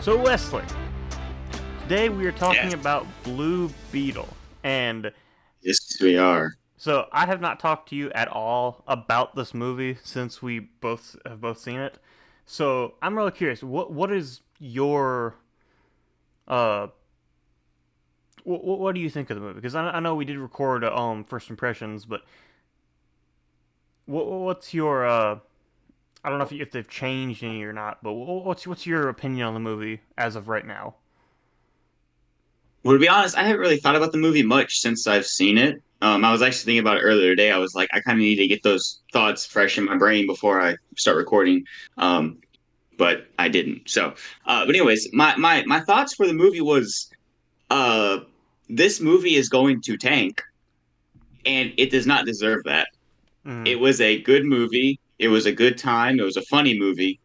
So Wesley, today we are talking Yes, about Blue Beetle, and yes, we are. so I have not talked to you at all about this movie since we both seen it. So I'm really curious. What is your uh what do you think of the movie? Because I know we did record first impressions, but what's your I don't know if they've changed any or not, but what's your opinion on the movie as of right now? Well, to be honest, I haven't really thought about the movie much since I've seen it. I was actually thinking about it earlier today. I was like, I kind of need to get those thoughts fresh in my brain before I start recording. Um, but I didn't. But anyways, my thoughts for the movie was, uh, this movie is going to tank, and it does not deserve that. Mm, It was a good movie. It was a good time. It was a funny movie.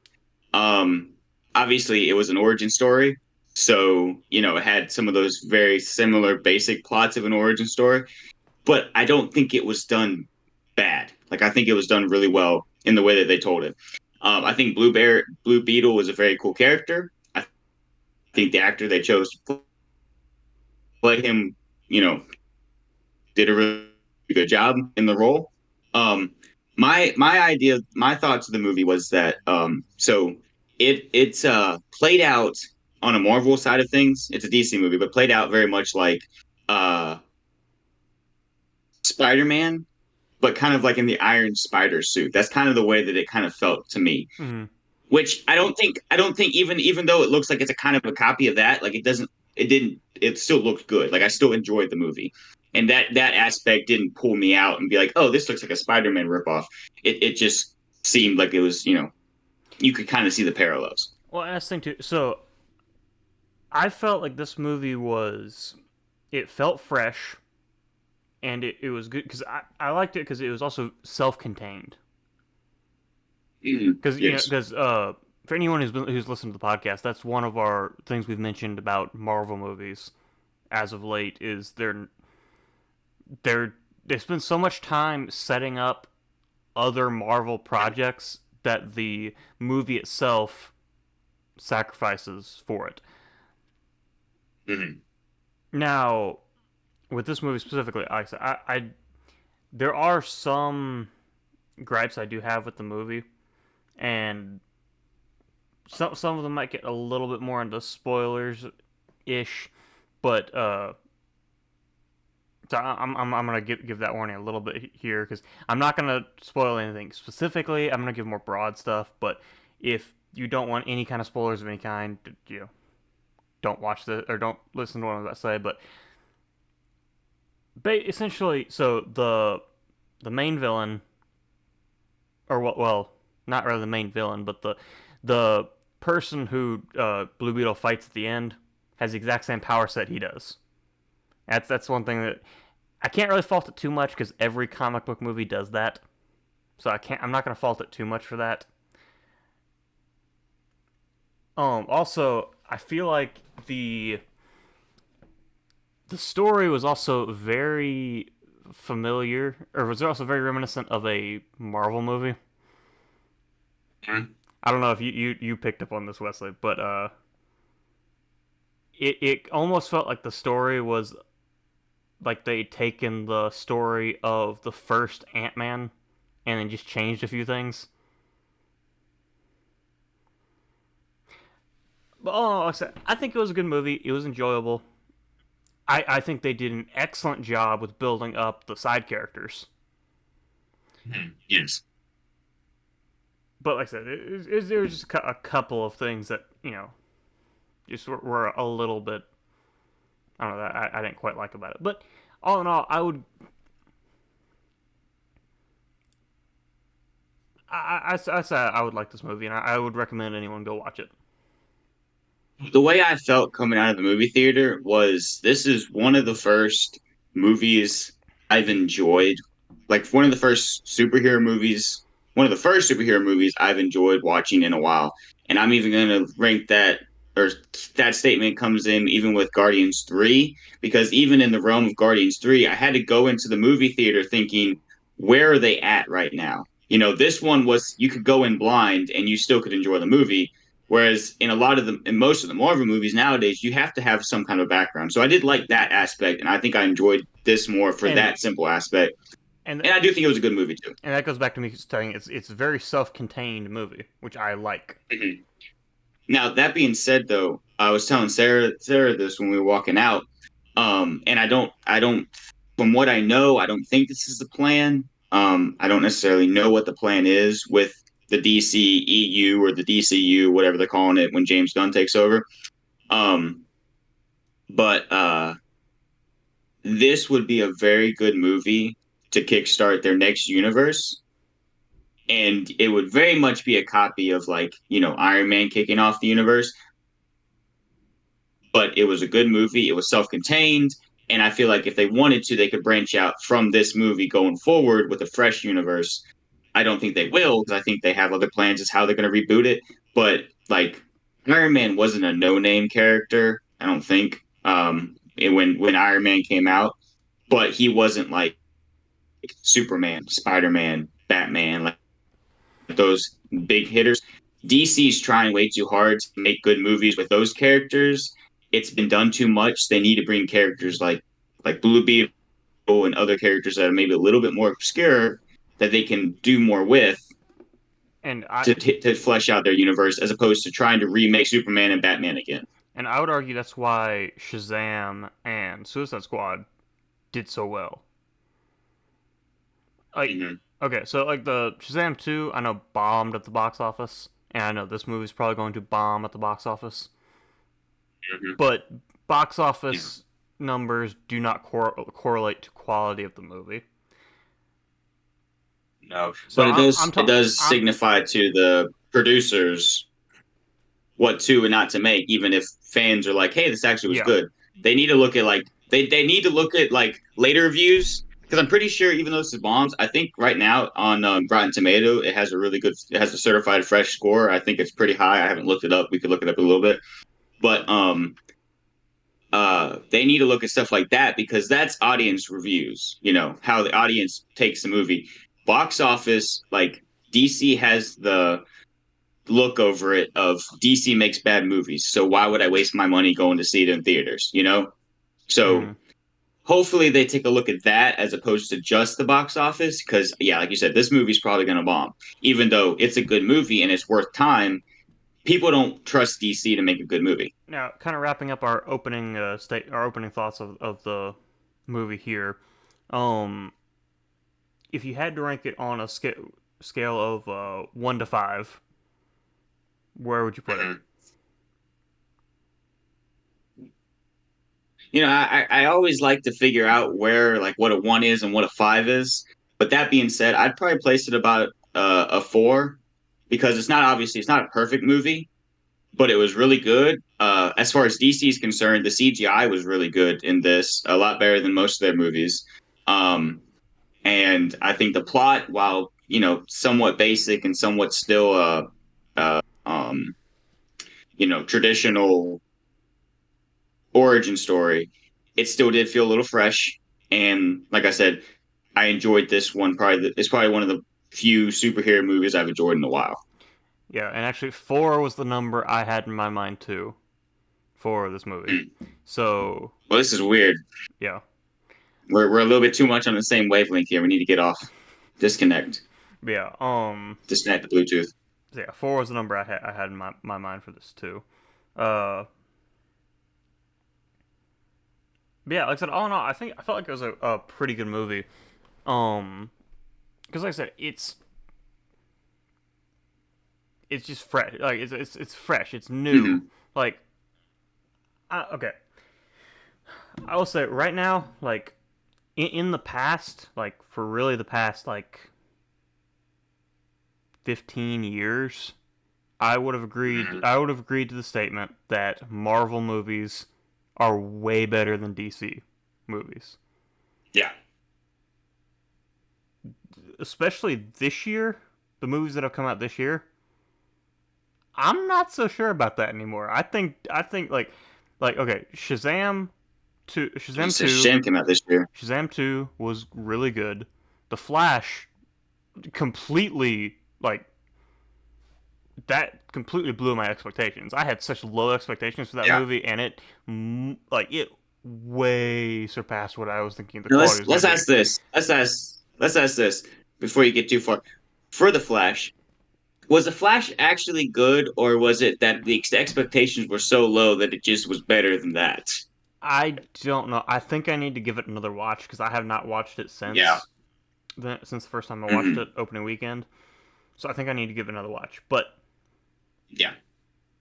Um, Obviously, it was an origin story, so it had some of those very similar basic plots of an origin story. But I don't think it was done bad. Like I think it was done really well in the way that they told it. I think Blue Beetle was a very cool character. I think the actor they chose to play him, you know, did a really good job in the role. Um, my thoughts of the movie was that it's played out on a Marvel side of things. It's a DC movie, but played out very much like uh Spider Man, but kind of like in the Iron Spider suit. That's kind of the way that it kind of felt to me. mm. Which I don't think even though it looks like it's a kind of a copy of that, like it still looked good. Like I still enjoyed the movie. And that aspect didn't pull me out and be like, oh, this looks like a Spider-Man ripoff. It just seemed like it was, you could kind of see the parallels. Well, I was thinking too. So I felt like this movie was it felt fresh and it was good because I liked it because it was also self-contained Mhm. because Yes. for anyone who's listened to the podcast, that's one of our things we've mentioned about Marvel movies as of late is they're they spend so much time setting up other Marvel projects that the movie itself sacrifices for it. Hmm. Now, with this movie specifically, like I said, there are some gripes I do have with the movie, and some of them might get a little bit more into spoilers ish, but so I'm gonna give that warning a little bit here because I'm not gonna spoil anything specifically. I'm gonna give more broad stuff, but if you don't want any kind of spoilers of any kind, don't watch the or don't listen to what I'm about to say. But essentially, so the main villain, or what? Well, not really the main villain, but the person who Blue Beetle fights at the end has the exact same power set he does. That's one thing that I can't really fault it too much because every comic book movie does that. So I'm not gonna fault it too much for that. Also, I feel like the story was also very familiar, or was also very reminiscent of a Marvel movie. I don't know if you picked up on this, Wesley, but it almost felt like the story was like they'd taken the story of the first Ant Man and then just changed a few things. But like I said, I think it was a good movie. It was enjoyable. I think they did an excellent job with building up the side characters. Yes. But like I said, there was just a couple of things that just were a little bit I don't know that I didn't quite like about it. But all in all, I say I would like this movie, and I would recommend anyone go watch it. The way I felt coming out of the movie theater was this is one of the first movies I've enjoyed. Like one of the first superhero movies I've enjoyed watching in a while. And I'm even going to rank that, or that statement comes in even with Guardians 3, because even in the realm of Guardians 3, I had to go into the movie theater thinking, where are they at right now? This one was, you could go in blind and you still could enjoy the movie. Whereas in most of the Marvel movies nowadays, you have to have some kind of background. So I did like that aspect, and I think I enjoyed this more for and that simple aspect. and And I do think it was a good movie too. and that goes back to me saying it's a very self-contained movie, which I like. Mhm. Now that being said, though, I was telling Sarah this when we were walking out, and I don't, from what I know, I don't think this is the plan. I don't necessarily know what the plan is with the DCEU or the DCU, whatever they're calling it when James Gunn takes over. Um, but this would be a very good movie to kickstart their next universe. And it would very much be a copy of like, Iron Man kicking off the universe, but it was a good movie. It was self-contained, and I feel like if they wanted to, they could branch out from this movie going forward with a fresh universe. I don't think they will because I think they have other plans as how they're going to reboot it. But like Iron Man wasn't a no-name character, I don't think. When Iron Man came out, but he wasn't like Superman, Spider-Man, Batman, like those big hitters. DC's trying way too hard to make good movies with those characters. It's been done too much. They need to bring characters like Blue Beetle and other characters that are maybe a little bit more obscure that they can do more with And I to flesh out their universe as opposed to trying to remake Superman and Batman again. and I would argue that's why Shazam and Suicide Squad did so well. Like, Mm-hmm. okay, so like the Shazam 2, I know bombed at the box office, and I know this movie's probably going to bomb at the box office. Mm-hmm. But box Yeah. office numbers do not correlate to quality of the movie. No, So but I'm I'm it talking does I'm signify to the producers what to and not to make, even if fans are like, "Hey, this actually was yeah good." They need to look at like they need to look at like later reviews because I'm pretty sure even though this is bombs, I think right now on Rotten Tomato it has a certified fresh score. I think it's pretty high. I haven't looked it up. We could look it up a little bit, but they need to look at stuff like that because that's audience reviews. You know how the audience takes the movie. Box office, like DC has the look over it of DC makes bad movies. So why would I waste my money going to see it in theaters, you know? So mm, hopefully they take a look at that as opposed to just the box office because yeah, like you said, this movie's probably going to bomb. Even though it's a good movie and it's worth time, people don't trust DC to make a good movie. now kind of wrapping up our opening thoughts of the movie here. Um, if you had to rank it on a scale of 1 to 5, where would you put it? Mhm. I always like to figure out where like what a one is and what a five is. But that being said, I'd probably place it about a four because it's not a perfect movie, but it was really good. As far as DC is concerned, the CGI was really good in this, a lot better than most of their movies. Um, and I think the plot, while somewhat basic and somewhat still um, traditional origin story, it still did feel a little fresh. And like I said, I enjoyed this one. It's probably one of the few superhero movies I've enjoyed in a while. Yeah, and actually 4 was the number I had in my mind too for this movie. Hmm. So Well, this is weird. yeah, We're a little bit too much on the same wavelength here. We need to get off, disconnect, yeah, disconnect the Bluetooth. yeah, 4 was the number I had in my mind for this too. Uh, but yeah, like I said, all in all, I felt like it was a pretty good movie. Um, because like I said, it's just fresh. Like it's fresh. It's new. Hmm. Like okay, I will say right now, like in the past, like for really the past like 15 years, I would have agreed. Hmm. I would have agreed to the statement that Marvel movies are way better than DC movies, Yeah. especially this year. The movies that have come out this year, I'm not so sure about that anymore. I think like okay, You Shazam said two, Sham came out this year. Shazam 2 was really good. The Flash completely like that completely blew my expectations. I had such low expectations for that Yeah. movie, and it way surpassed what I was thinking the Now quality let's was going let's to be. ask this. Let's ask this before you get too far. For the Flash, was the Flash actually good, or was it that the expectations were so low that it just was better than that? I don't know. I think I need to give it another watch because I have not watched it Yeah. since the first time I watched Hmm. it opening weekend. So I think I need to give it another watch. But Yeah.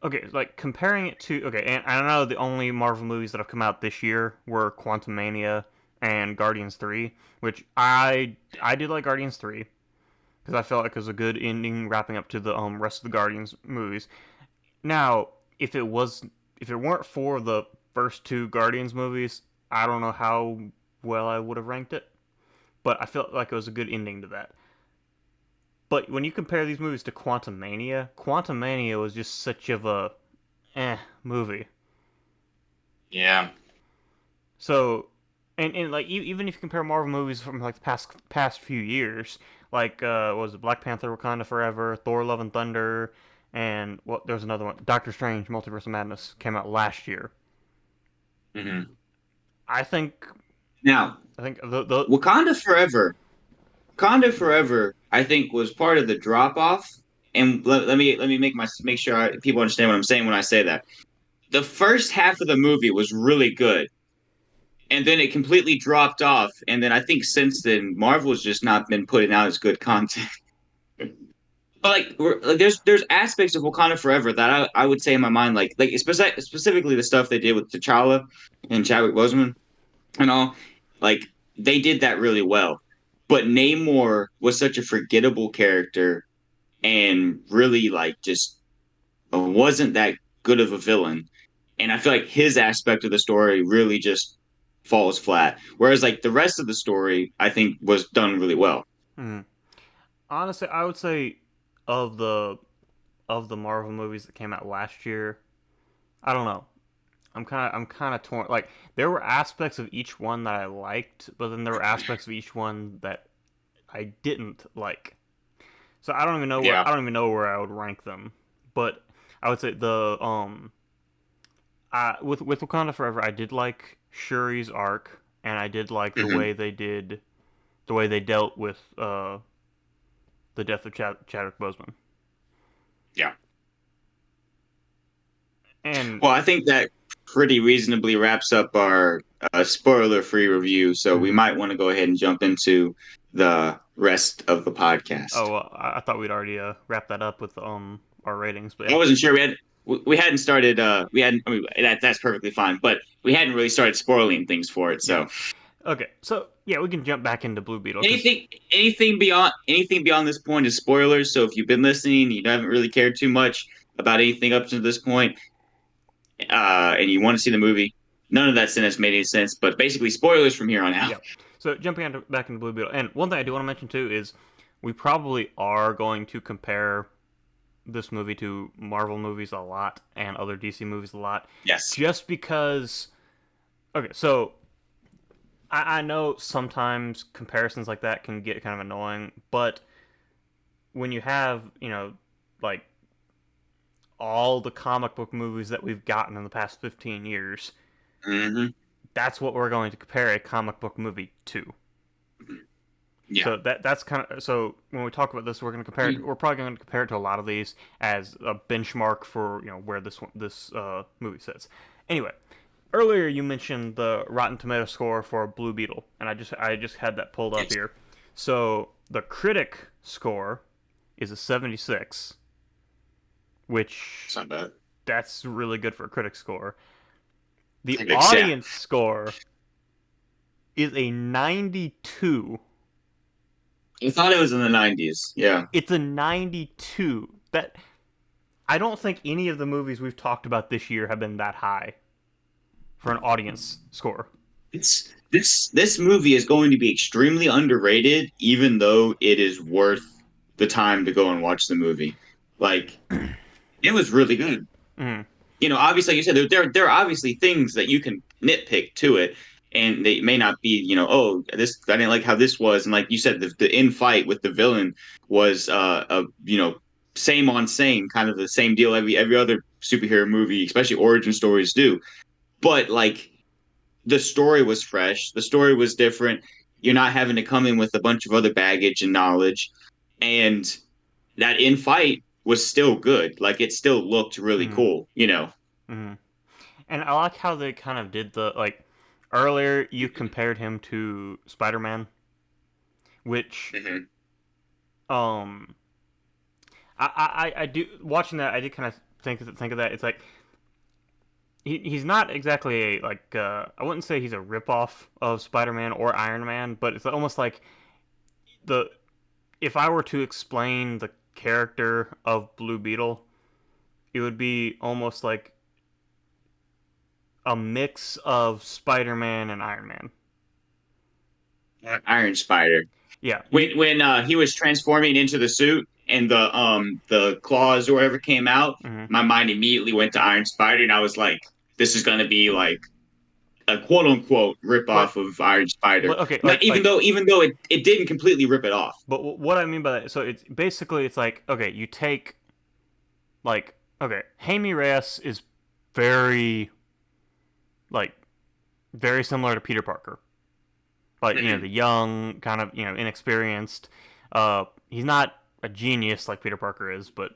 okay, like comparing it to okay, and I know the only Marvel movies that have come out this year were Quantumania and Guardians 3, which I did like Guardians 3 because I felt like it was a good ending wrapping up to the rest of the Guardians movies. Now, if it weren't for the first two Guardians movies, I don't know how well I would have ranked it, but I felt like it was a good ending to that. But when you compare these movies to Quantum Mania was just such of a movie. Yeah. So, and like even if you compare Marvel movies from like the past few years, like what was it Black Panther, Wakanda Forever, Thor: Love and Thunder, and what there's another one, Doctor Strange: Multiverse of Madness came out last year. Hmm. I think Now, I think the Wakanda Forever. Wakanda Forever, I think, was part of the drop off. And let me make sure people understand what I'm saying when I say that. The first half of the movie was really good, and then it completely dropped off. And then I think since then, Marvel's just not been putting out as good content. But like there's aspects of Wakanda Forever that I would say in my mind specifically the stuff they did with T'Challa and Chadwick Boseman and all, like they did that really well. But Namor was such a forgettable character and really like just wasn't that good of a villain. And I feel like his aspect of the story really just falls flat. Whereas like the rest of the story, I think was done really well. hmm. Honestly, I would say of the of the Marvel movies that came out last year, I don't know. I'm kind of torn. Like there were aspects of each one that I liked, but then there were aspects of each one that I didn't like. So Yeah. I don't even know where I would rank them. But I would say the with Wakanda Forever, I did like Shuri's arc, and I did like Hmm. the way they dealt with the death of Chadwick Boseman. Yeah. And Well, I think that pretty reasonably wraps up our spoiler-free review. So we mhm. might want to go ahead and jump into the rest of the podcast. Oh, well, I thought we'd already wrapped that up with our ratings, but I yeah, wasn't sure we hadn't started we hadn't I mean, that's perfectly fine, but we hadn't really started spoiling things for it. yeah. So Okay, so yeah, we can jump back into Blue Beetle because anything beyond this point is spoilers. So if you've been listening, you haven't really cared too much about anything up to this point, and you want to see the movie, none of that sentence made any sense. But basically, spoilers from here on out. yeah. So jumping back into Blue Beetle, and one thing I do want to mention too is we probably are going to compare this movie to Marvel movies a lot and other DC movies a lot, Yes. just because. Okay, so I know sometimes comparisons like that can get kind of annoying, but when you have like all the comic book movies that we've gotten in the past 15 years, Hmm. that's what we're going to compare a comic book movie to. Yeah. So that's kind of so when we talk about this, we're probably going to compare it to a lot of these as a benchmark for where this movie sits. Anyway, earlier you mentioned the Rotten Tomato score for Blue Beetle, and I just had that pulled up Yes. here. So the critic score is a 76, It's which not bad. that's really good for a critic score. The I guess, yeah. audience score is a 92. I thought it was in the 90s. Yeah. It's a 92. That I don't think any of the movies we've talked about this year have been that high for an audience score. This movie is going to be extremely underrated, even though it is worth the time to go and watch the movie. Like it was really good. Mm, Obviously, like you said, there are obviously things that you can nitpick to it, and they may not be, oh, this I didn't like how this was, and like you said, the in fight with the villain was a same on same, kind of the same deal every other superhero movie, especially origin stories do. But like the story was fresh, the story was different. You're not having to come in with a bunch of other baggage and knowledge, and that in fight was still good. Like it still looked really Mm-hmm. cool, you know. Mm-hmm. And I like how they kind of did the like earlier you compared him to Spider-Man, which Mm-hmm. um I do watching that I did kind of think of that. It's like he's not exactly a like I wouldn't say he's a ripoff of Spider-Man or Iron Man, but it's almost like the if I were to explain the character of Blue Beetle, it would be almost like a mix of Spider-Man and Iron Man. Iron Spider. Yeah, When he was transforming into the suit and the claws or whatever came out, mm-hmm. my mind immediately went to Iron Spider, and I was like, this is gonna be like a quote unquote rip but off of Iron Spider. okay, Not even though it didn't completely rip it off. but what I mean by that, so it's basically it's like okay, you take like okay, Jaime Reyes is very like very similar to Peter Parker, like the Mm-hmm. young kind of inexperienced. He's not a genius like Peter Parker is, but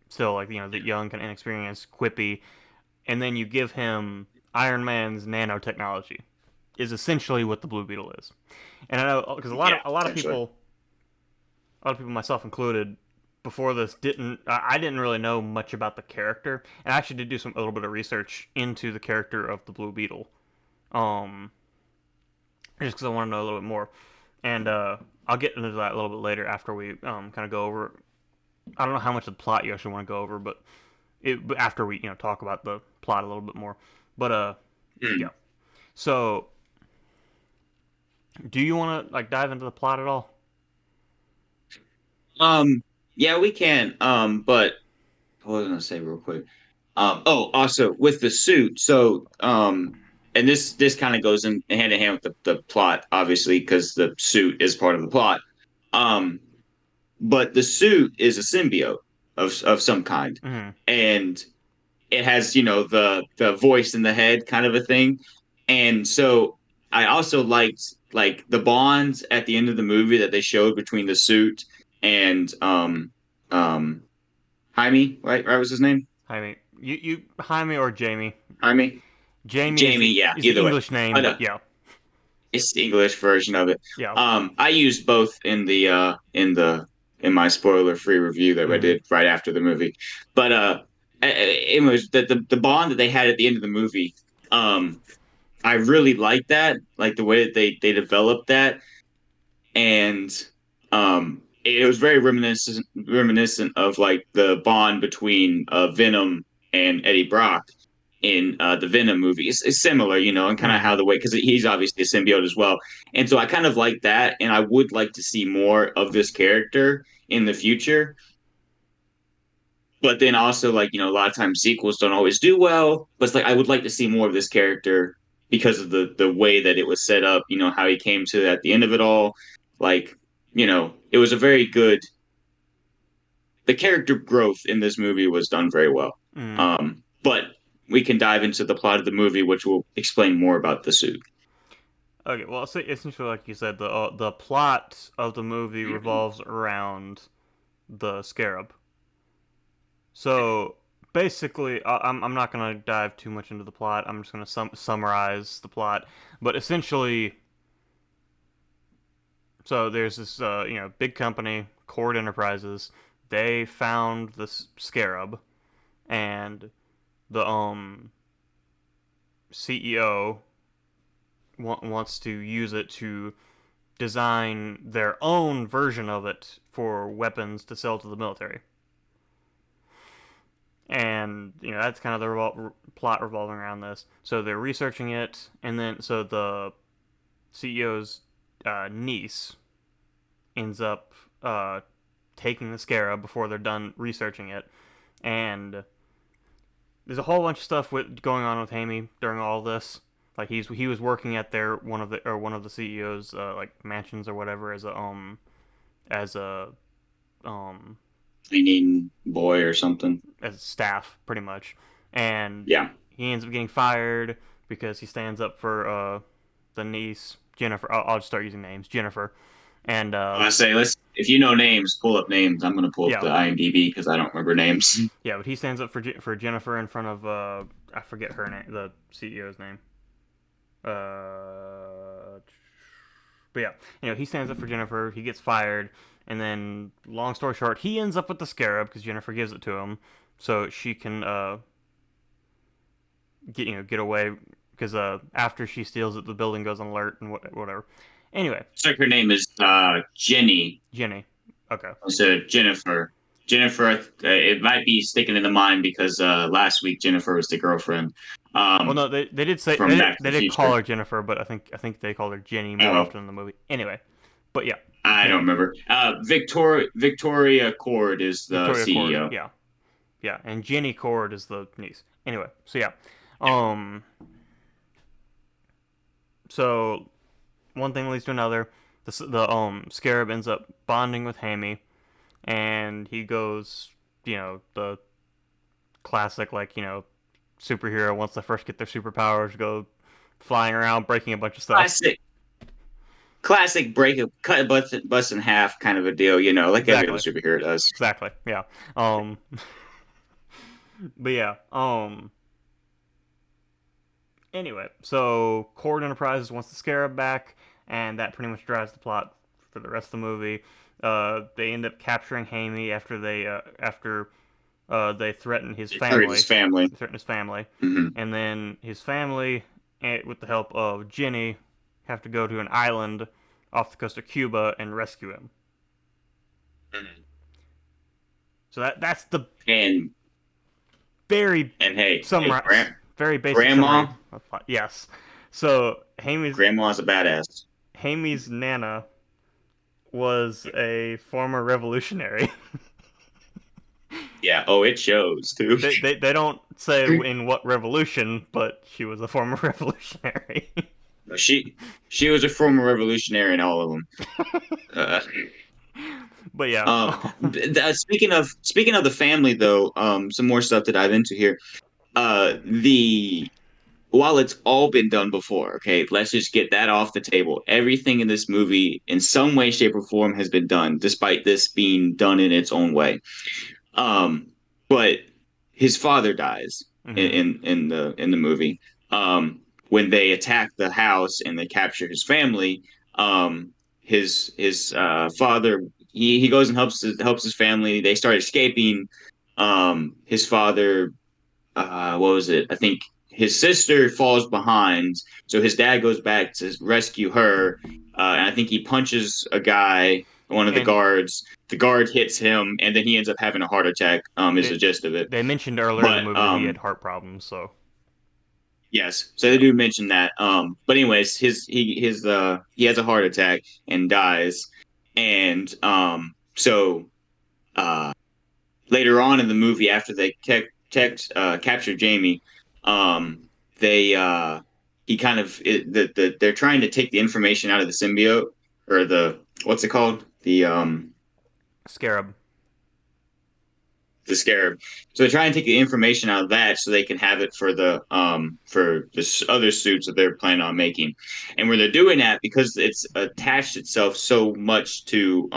still like the young kind of inexperienced, quippy, and then you give him Iron Man's nanotechnology is essentially what the Blue Beetle is. And I know because Yeah, a lot of essentially. people, myself included, before this didn't I didn't really know much about the character, and I actually did do a little bit of research into the character of the Blue Beetle, um, just because I want to know a little bit more, and I'll get into that a little bit later after we kind of go over. I don't know how much of the plot you actually want to go over, but after we talk about the plot a little bit more, but yeah. Mm. So do you want to like dive into the plot at all? Um, yeah, we can. But what was I gonna say real quick? Oh, also with the suit. So, and this kind of goes in hand with the plot, obviously, because the suit is part of the plot. Um, but the suit is a symbiote of some kind, Mm-hmm. and it has the voice in the head kind of a thing. And so I also liked like the bonds at the end of the movie that they showed between the suit and um Jaime, right was his name? Jaime, you Jaime or Jamie? Jaime? Jamie Jamie, yeah, is the either way. English name, But but yeah, it's the English version of it. yeah. I used both in my spoiler free review that I Mm-hmm. did right after the movie. But it was the bond that they had at the end of the movie. Um, I really liked that, like the way that they developed that, and it was very reminiscent of like the bond between Venom and Eddie Brock in the Venom movie. It's similar, and kind of Mm-hmm. how the way because he's obviously a symbiote as well, and so I kind of like that, and I would like to see more of this character in the future. But then also like a lot of times sequels don't always do well, but it's like I would like to see more of this character because of the way that it was set up. How he came to at the end of it all, like it was a very good. The character growth in this movie was done very well. Mm-hmm. But we can dive into the plot of the movie, which will explain more about the suit. Okay, well, so essentially, like you said, the plot of the movie revolves around the scarab. So basically, I'm not gonna dive too much into the plot. I'm just gonna summarize the plot. But essentially, so there's this big company, Cord Enterprises. They found this scarab, and the CEO wants to use it to design their own version of it for weapons to sell to the military. And that's kind of the plot revolving around this. So they're researching it, and then so the CEO's niece ends up taking the scarab before they're done researching it, and there's a whole bunch of stuff going on with Hammy during all this. Like he was working at their one of the CEO's like mansions or whatever as a um cleaning boy or something. as staff, pretty much, and Yeah. he ends up getting fired because he stands up for the niece Jennifer. I'll just start using names, Jennifer, and I say let's if you know names, pull up names. I'm gonna pull up yeah, the IMDb because I don't remember names. yeah, but he stands up for Jennifer in front of I forget her name, the CEO's name. But yeah, he stands up for Jennifer. He gets fired, and then long story short, he ends up with the scarab because Jennifer gives it to him, so she can get away because after she steals it, the building goes on alert and whatever. Anyway, Looks like her name is Jenny Jenny. Okay. instead of Jennifer. Jennifer, it might be sticking in the mind because last week Jennifer was the girlfriend Well, um, no, they did say from Back to they the did call Future. her Jennifer, but I think they called her Jenny more Oh, often in the movie. Anyway, but yeah, I don't Jenny, remember. Victoria Cord is the Victoria Cord. CEO. Yeah, yeah, and Jenny Cord is the niece. Anyway, so yeah, um, so one thing leads to another. The Scarab ends up bonding with Hammy, and he goes, the classic superhero once they first get their superpowers go flying around breaking a bunch of stuff. Classic, classic break of cut bust in half kind of a deal, like every other Exactly. superhero does. Exactly. Yeah. Um. But yeah. Anyway, so Cord Enterprises wants the Scarab back, and that pretty much drives the plot for the rest of the movie. They end up capturing Hammy after they threaten his Or his family. family. Threaten his family, Hmm. and then his family, with the help of Ginny, have to go to an island off the coast of Cuba and rescue him. So that's the And very hey, summary, very basic summary grandma, of the plot. Yes. So grandma's a badass. Hamy's Nana was a former revolutionary. Yeah. Oh, it shows too. They don't say in what revolution, but she was a former revolutionary. She was a former revolutionary in all of them. Uh, But yeah, speaking of the family though, some more stuff to dive into here. The while it's all been done before, okay, let's just get that off the table. Everything in this movie, in some way, shape, or form, has been done, despite this being done in its own way. Um, but his father dies hmm in the movie. When they attack the house and they capture his family, his father he goes and helps his family. They start escaping. His father what was it? I think his sister falls behind, so his dad goes back to rescue her, and I think he punches a guy, one of the and guards. The guard hits him, and then he ends up having a heart attack. Is the they gist of it. they mentioned earlier in the But movie that he had heart problems, so yes, so they yeah. do mention that. But anyways, he has a heart attack and dies, and so uh later on in the movie, after they capture Jamie, um, they he kind of they're trying to take the information out of the symbiote or the what's it called Scarab. the scarab. So they try and take the information out of that so they can have it for the other suits that they're planning on making. And where they're doing that because it's attached itself so much to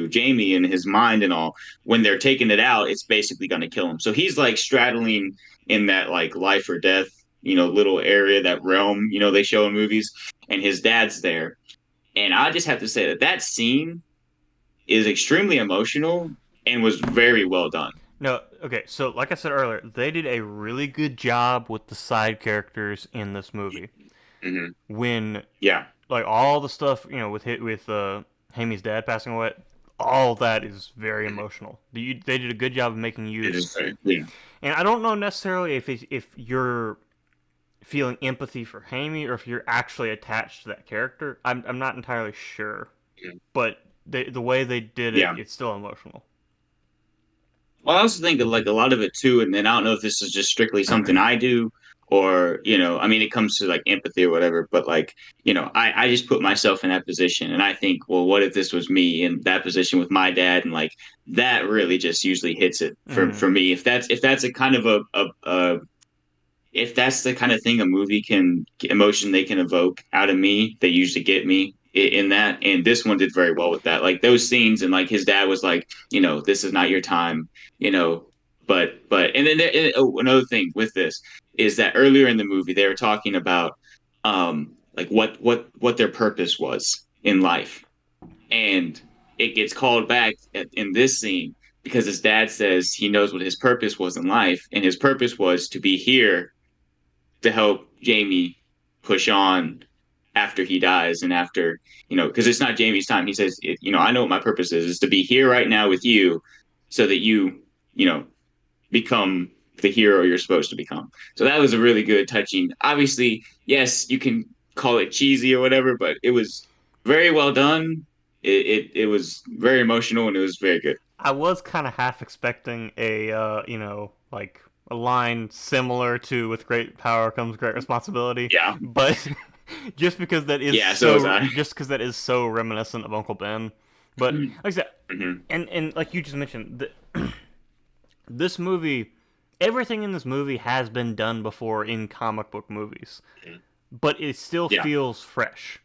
Jamie and his mind and all, when they're taking it out, it's basically gonna kill him. So he's like straddling in that like life or death, little area, that realm, they show in movies, and his dad's there. And I just have to say that that scene is extremely emotional and was very well done. No, okay, so like I said earlier, they did a really good job with the side characters in this movie. Hmm. When Yeah, like all the stuff, with Hamy's dad passing away, all that is very emotional. They did a good job of making you, it is. Yeah, and I don't know necessarily if you're feeling empathy for Hammy or if you're actually attached to that character. I'm not entirely sure, but the way they did it, yeah. it's still emotional. Well, I also think that like a lot of it too, and then I don't know if this is just strictly something I do or I mean, it comes to like empathy or whatever, but like, I just put myself in that position and I think, well, what if this was me in that position with my dad? And like that really just usually hits it Mm. for me. If that's a kind of a if that's the kind of thing a movie can emotion they can evoke out of me, they usually get me in that. And this one did very well with that. Like those scenes, and like his dad was like, this is not your time, you know. But and then another thing with this is that earlier in the movie they were talking about like what their purpose was in life, and it gets called back in this scene because his dad says he knows what his purpose was in life, and his purpose was to be here to help Jamie push on after he dies and after, because it's not Jamie's time. He says, I know what my purpose is to be here right now with you so that you know, become the hero you're supposed to become. So that was a really good, touching. Obviously, yes, you can call it cheesy or whatever, but it was very well done. It was very emotional and it was very good. I was kind of half expecting a, like a line similar to "With great power comes great responsibility," Yeah, but just because that is yeah. So was so, I. just because that is so reminiscent of Uncle Ben. But like I said, Mm-hmm. and like you just mentioned, this movie, everything in this movie has been done before in comic book movies, but it still Yeah. feels fresh.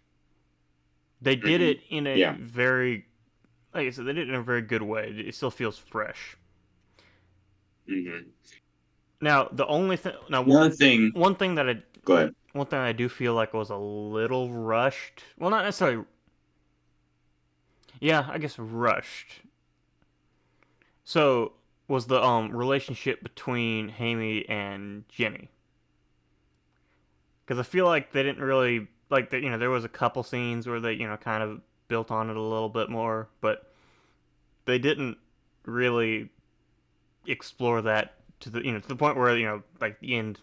They did Mm-hmm. it in a Yeah. very, like I said, they did it in a very good way. It still feels fresh. Mm-hmm. Now, the only thing, Another thing. one thing that I, Go ahead. one thing I do feel like was a little rushed. Well, not necessarily. Yeah, I guess rushed. So was the relationship between Hammy and Jenny, because I feel like they didn't really like that. There was a couple scenes where they kind of built on it a little bit more, but they didn't really explore that to the point where like the end,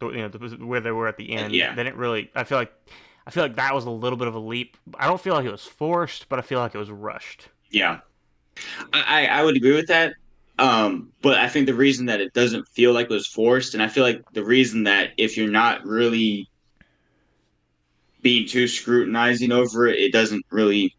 where they were at the end. Yeah. They didn't really. I feel like that was a little bit of a leap. I don't feel like it was forced, but I feel like it was rushed. Yeah. I would agree with that. But I think the reason that it doesn't feel like it was forced, and I feel like the reason that if you're not really being too scrutinizing over it, it doesn't really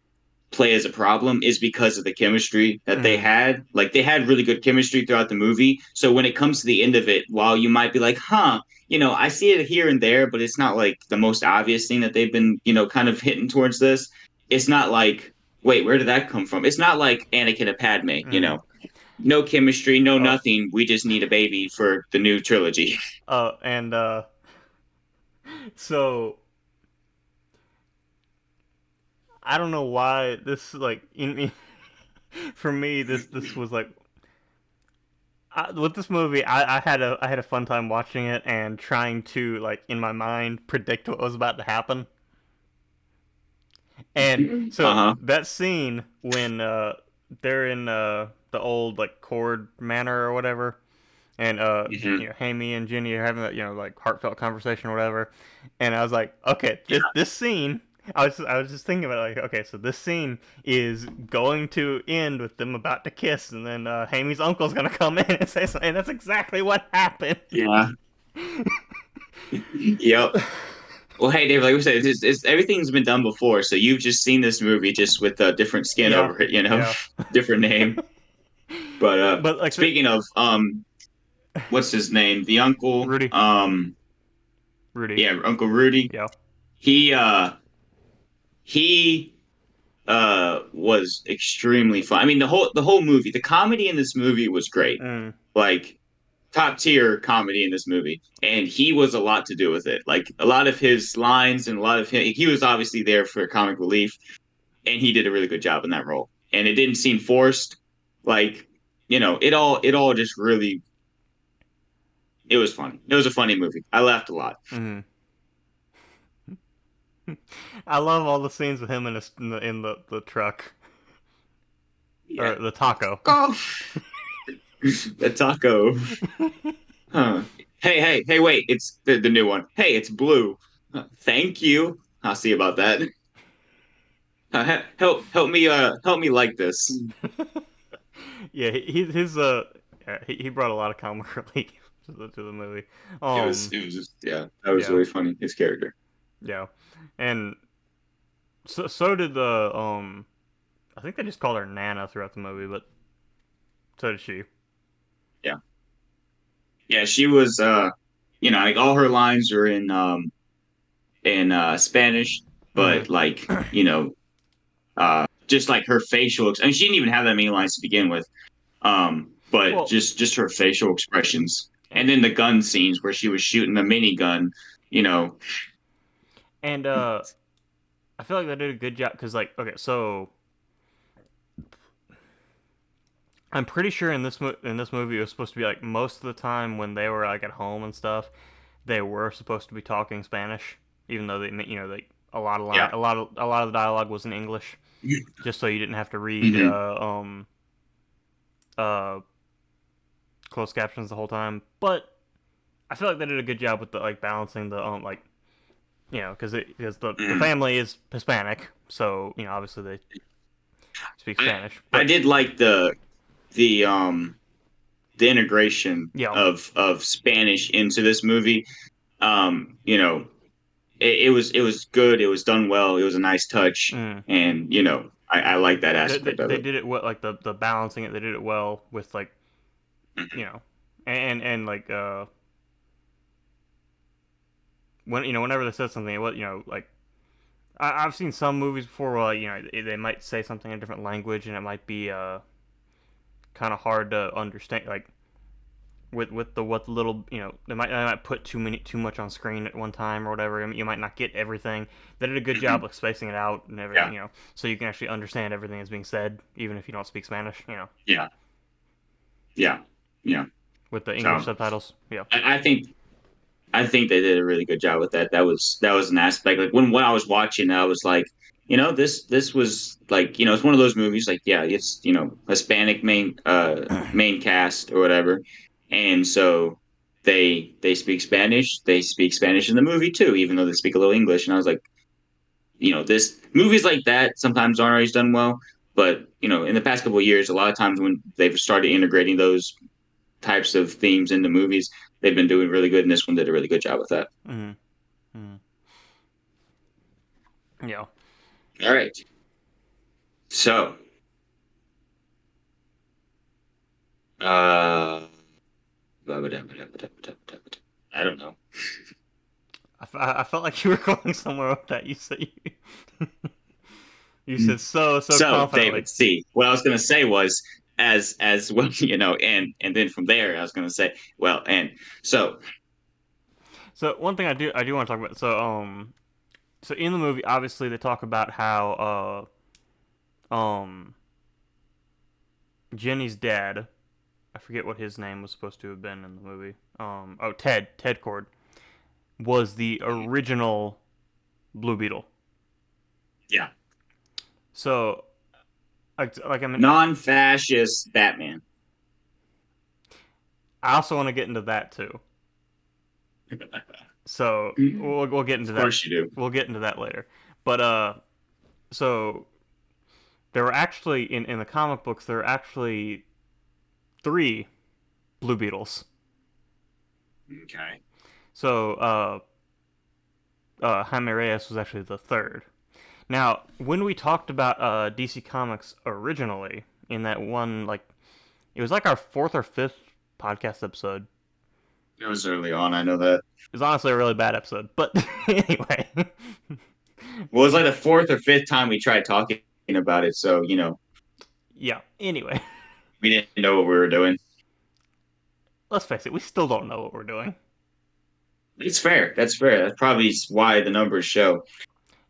play as a problem is because of the chemistry that they Mm, had. Like they had really good chemistry throughout the movie. So when it comes to the end of it, while you might be like, huh, I see it here and there, but it's not like the most obvious thing that they've been, kind of hitting towards this. It's not like, wait, where did that come from? It's not like Anakin and Padme, mm. no chemistry, no Oh, nothing. We just need a baby for the new trilogy. and so I don't know why this like in me for me this was like with this movie I had a fun time watching it and trying to like in my mind predict what was about to happen. And Uh so huh. that scene when they're in the old like Cord Manor or whatever, and Hmm. Hammy and Jenny are having that like heartfelt conversation or whatever, and I was like, okay, Yeah. this scene. I was just thinking about it, like, okay, so this scene is going to end with them about to kiss, and then Hamy's uncle's gonna come in and say something. And that's exactly what happened. Yeah. Yep. Well, hey, Dave, like we said, everything's been done before, so you've just seen this movie just with a different skin Yeah, over it, yeah. different name. But But like speaking of what's his name? The uncle, Rudy, Rudy, yeah, Uncle Rudy. yeah. He he was extremely fun. I mean, the whole movie, the comedy in this movie was great. Mm, Like top tier comedy in this movie, and he was a lot to do with it. Like a lot of his lines and a lot of him, he was obviously there for comic relief, and he did a really good job in that role. And it didn't seem forced. Like it all just really, it was funny. It was a funny movie. I laughed a lot. mm. I love all the scenes with him in the truck Yeah. or the taco. Oh, the taco. Huh. Hey, wait, it's the new one. Hey, it's blue. Thank you. I'll see about that. Help me like this. Yeah, his yeah, he brought a lot of comic relief. to the movie. It was just, yeah, that was Yeah, really funny. His character. yeah, and so did the I think they just called her Nana throughout the movie, but so did she. Yeah, yeah, she was. Like all her lines are in Spanish, Mm-hmm. but like just like her I mean, she didn't even have that many lines to begin with. But Well, just her facial expressions, and and then the gun scenes where she was shooting the minigun. You know, and I feel like they did a good job because like okay, so I'm pretty sure in in this movie it was supposed to be like most of the time when they were like at home and stuff, they were supposed to be talking Spanish, even though like yeah. a lot of the dialogue was in English, just so you didn't have to read Hmm. uh closed captions the whole time. But I feel like they did a good job with the like balancing the like because the Mm. family is Hispanic, so obviously they speak I Spanish, I but did like the the integration yeah. of Spanish into this movie. You know, it was good. It was done well. It was a nice touch, Mm. and I like that aspect of They it. did it well, like the balancing it. They did it well with like you Mhm. know, and like when whenever they said something, what like I've seen some movies before where like, they might say something in a different language and it might be kind of hard to understand like with the what little they might put too much on screen at one time or whatever. I mean, you might not get everything. They did a good job Mhm. of spacing it out and everything, Yeah, so you can actually understand everything that's being said even if you don't speak Spanish, yeah, yeah, yeah. with the English So subtitles. Yeah. I think they did a really good job with that. That was an aspect. Like when I was watching, I was like, this was like, it's one of those movies. Like, yeah, it's Hispanic main cast or whatever, and so they speak Spanish. They speak Spanish in the movie too, even though they speak a little English. And I was like, this movies like that sometimes aren't always done well. But in the past couple of years, a lot of times when they've started integrating those types of themes into movies, they've been doing really good, and this one did a really good job with that. Mm-hmm. Mm-hmm. Yeah. All right. So, uh, I don't know. I felt like you were going somewhere with that. You said you said so So, confidently. David, see, what I was going to say was as well, and then from there, I was going to say, well, and so, So one thing I do want to talk about. So in the movie, obviously they talk about how Jenny's dad. I forget what his name was supposed to have been in the movie. Oh, Ted Cord was the original Blue Beetle. yeah, So like I mean, non-fascist Batman. I also want to get into that too. So we'll get into Of that. course you do. We'll get into that later. But so there were actually in the comic books there are actually three Blue Beetles. Okay. So Jaime Reyes was actually the third. Now, when we talked about DC Comics originally in that one, like it was like our fourth or fifth podcast episode. It was early on. I know that. It was honestly a really bad episode, but anyway, Well, it was like the fourth or fifth time we tried talking about it, so yeah. Anyway, we didn't know what we were doing. let's face it, we still don't know what we're doing. It's fair. That's fair. That's probably why the numbers show, or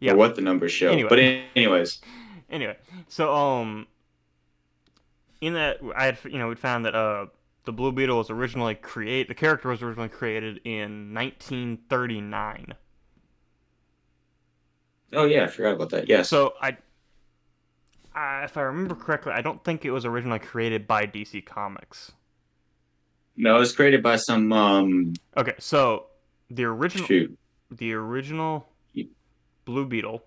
Yeah. what the numbers show. Anyway, But anyways, anyway, so in that I had we found that the Blue Beetle was originally created. The character was originally created in 1939. oh yeah, I forgot about that. Yes. So if I remember correctly, I don't think it was originally created by DC Comics. No, it was created by some Okay, so the original shoot. the original Blue Beetle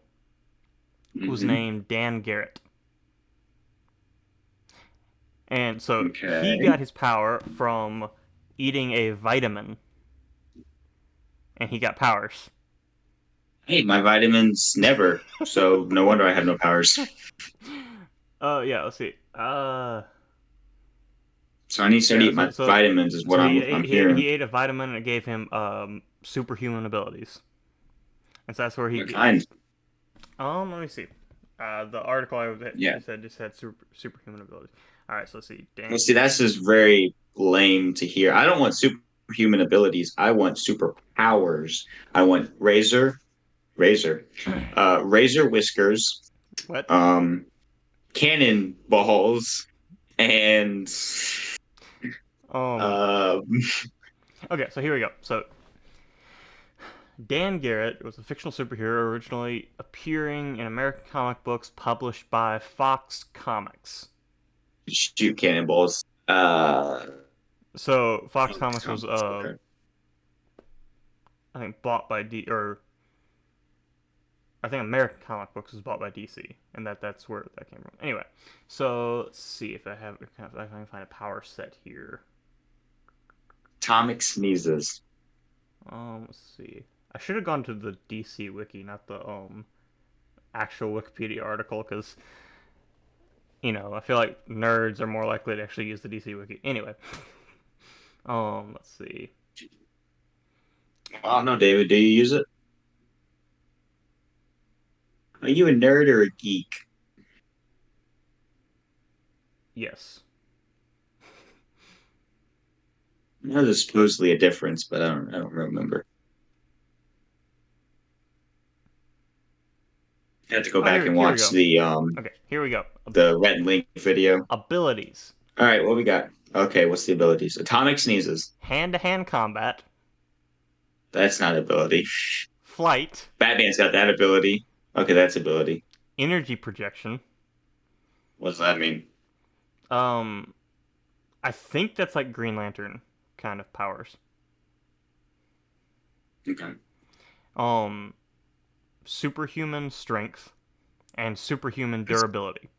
was Mm-hmm. named Dan Garrett, and so he Okay. got his power from eating a vitamin, and he got powers. I ate my vitamins never, so no wonder I have no powers. Oh yeah, let's see. So I need to start Yeah. eating So my so vitamins, is what so I'm hearing. he ate a vitamin and it gave him superhuman abilities, and so that's where What kind? let me see. The article I read Yeah. just said superhuman abilities. All right, so let's see. Well, Dan. see, that's just very lame to hear. I don't want superhuman abilities. I want superpowers. I want razor whiskers, What? um, cannon balls, and Um. uh, Okay, so here we go. So Dan Garrett was a fictional superhero originally appearing in American comic books published by Fox Comics. shoot cannonballs. So Fox Comics was Okay. I think bought by D or I think American Comic Books was bought by DC, and that's where that came from. Anyway, so let's see if I can find a power set here. Atomic sneezes. Let's see. I should have gone to the DC wiki, not the actual Wikipedia article, because I feel like nerds are more likely to actually use the DC wiki. Anyway, let's see. I don't know, David. Do you use it? Are you a nerd or a geek? Yes. I know there's supposedly a difference, but I don't remember. I have to go Oh, back and here we watch go. Okay, here we go. the Red Link video. Abilities: All right, what we got? Okay, what's the abilities? Atomic sneezes. hand-to-hand combat, That's not ability. flight, Batman's got that ability. Okay, that's ability. energy projection. What does that mean? Um, I think that's like Green Lantern kind of powers. Okay. Um, superhuman strength and superhuman That's, durability.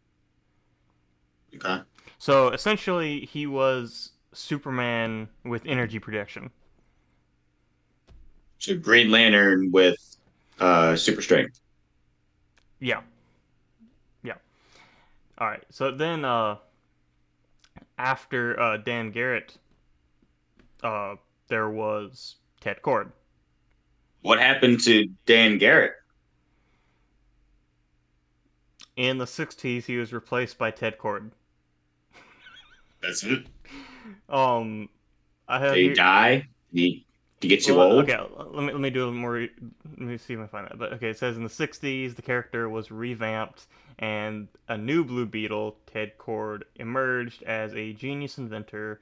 okay. So essentially, he was Superman with energy projection. So Green Lantern with super strength. Yeah, yeah. All right. So then, after Dan Garrett, uh, there was Ted Cord. What happened to Dan Garrett? In the '60s, he was replaced by Ted Cord. That's it. Um, I Did have he here. die? Did he get too Well, old? okay. Let me do a little more. Let me see if I find that. But okay, it says in the '60s the character was revamped, and a new Blue Beetle, Ted Cord, emerged as a genius inventor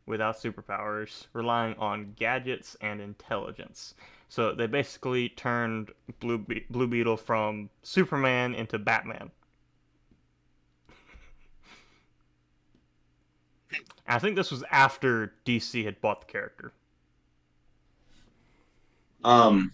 without superpowers, relying on gadgets and intelligence. So they basically turned Blue Beetle from Superman into Batman. I think this was after DC had bought the character. Um,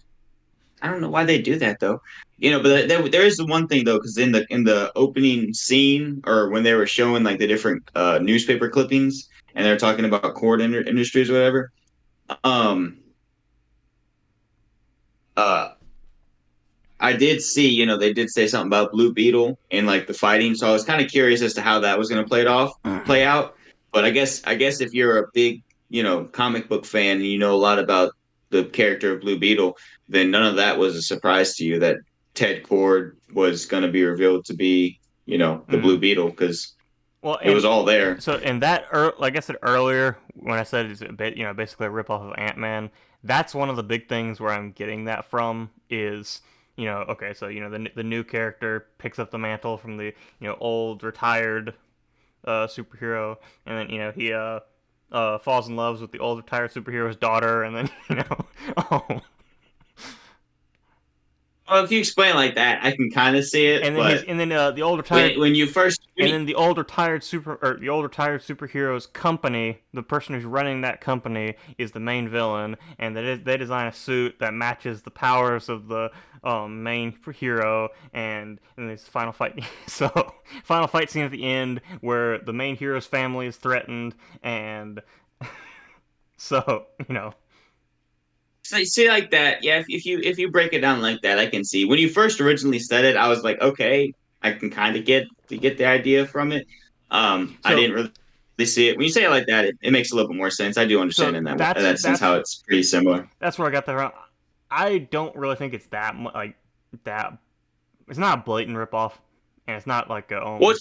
I don't know why they do that though. But there is the one thing though, because in the opening scene or when they were showing like the different newspaper clippings and they're talking about industries or whatever. Um, uh, I did see, they did say something about Blue Beetle and like the fighting, so I was kind of curious as to how that was going to play out. But I guess if you're a big, comic book fan and you know a lot about the character of Blue Beetle, then none of that was a surprise to you that Ted Cord was going to be revealed to be, the Mm. Blue Beetle because Well, it was all there. so in that, like I said earlier, when I said it's a bit, basically a ripoff of Ant Man, that's one of the big things where I'm getting that from is, okay, so the new character picks up the mantle from the old retired superhero, and then he falls in love with the old retired superhero's daughter, and then oh, Well, if you explain it like that, I can kind of see it, but and then the old retired when you first, when and you, then the old retired superhero's company, the person who's running that company is the main villain, and they design a suit that matches the powers of the main hero, and in this final fight, so final fight scene at the end where the main hero's family is threatened, and So, you know. So you see like that, yeah. If you break it down like that, I can see. When you first originally said it, I was like, okay, I can kind of get the idea from it. I So didn't really see it. When you say it like that, it makes a little bit more sense. I do understand so in that sense how it's pretty similar. that's where I got that from. I don't really think it's like that. It's not a blatant ripoff, and it's not like a Well,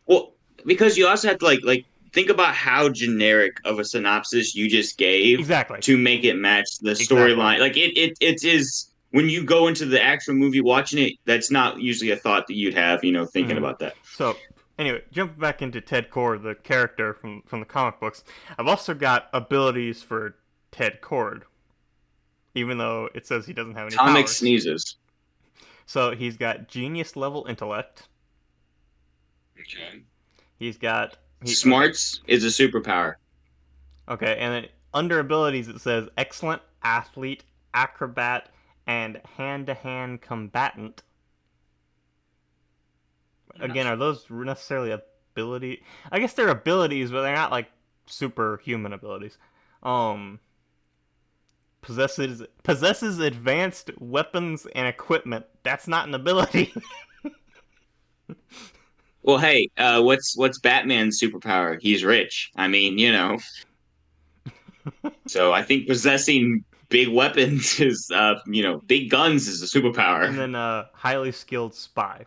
well because you also have to think about how generic of a synopsis you just gave exactly, to make it match the exactly. storyline. Like it is when you go into the actual movie watching it, that's not usually a thought that you'd have, thinking Mm. about that. So anyway, jumping back into Ted Cord, the character from the comic books, I've also got abilities for Ted Cord, even though it says he doesn't have any Atomic powers. sneezes. So he's got genius level intellect. Okay. He's got he okay. Smarts is a superpower. Okay, and then under abilities it says excellent athlete, acrobat, and hand-to-hand combatant. Again, are those necessarily ability? I guess they're abilities, but they're not like superhuman abilities. Um, possesses advanced weapons and equipment. That's not an ability. Well, hey, what's Batman's superpower? He's rich. I mean, so I think possessing big weapons is, big guns is a superpower. And then highly skilled spy.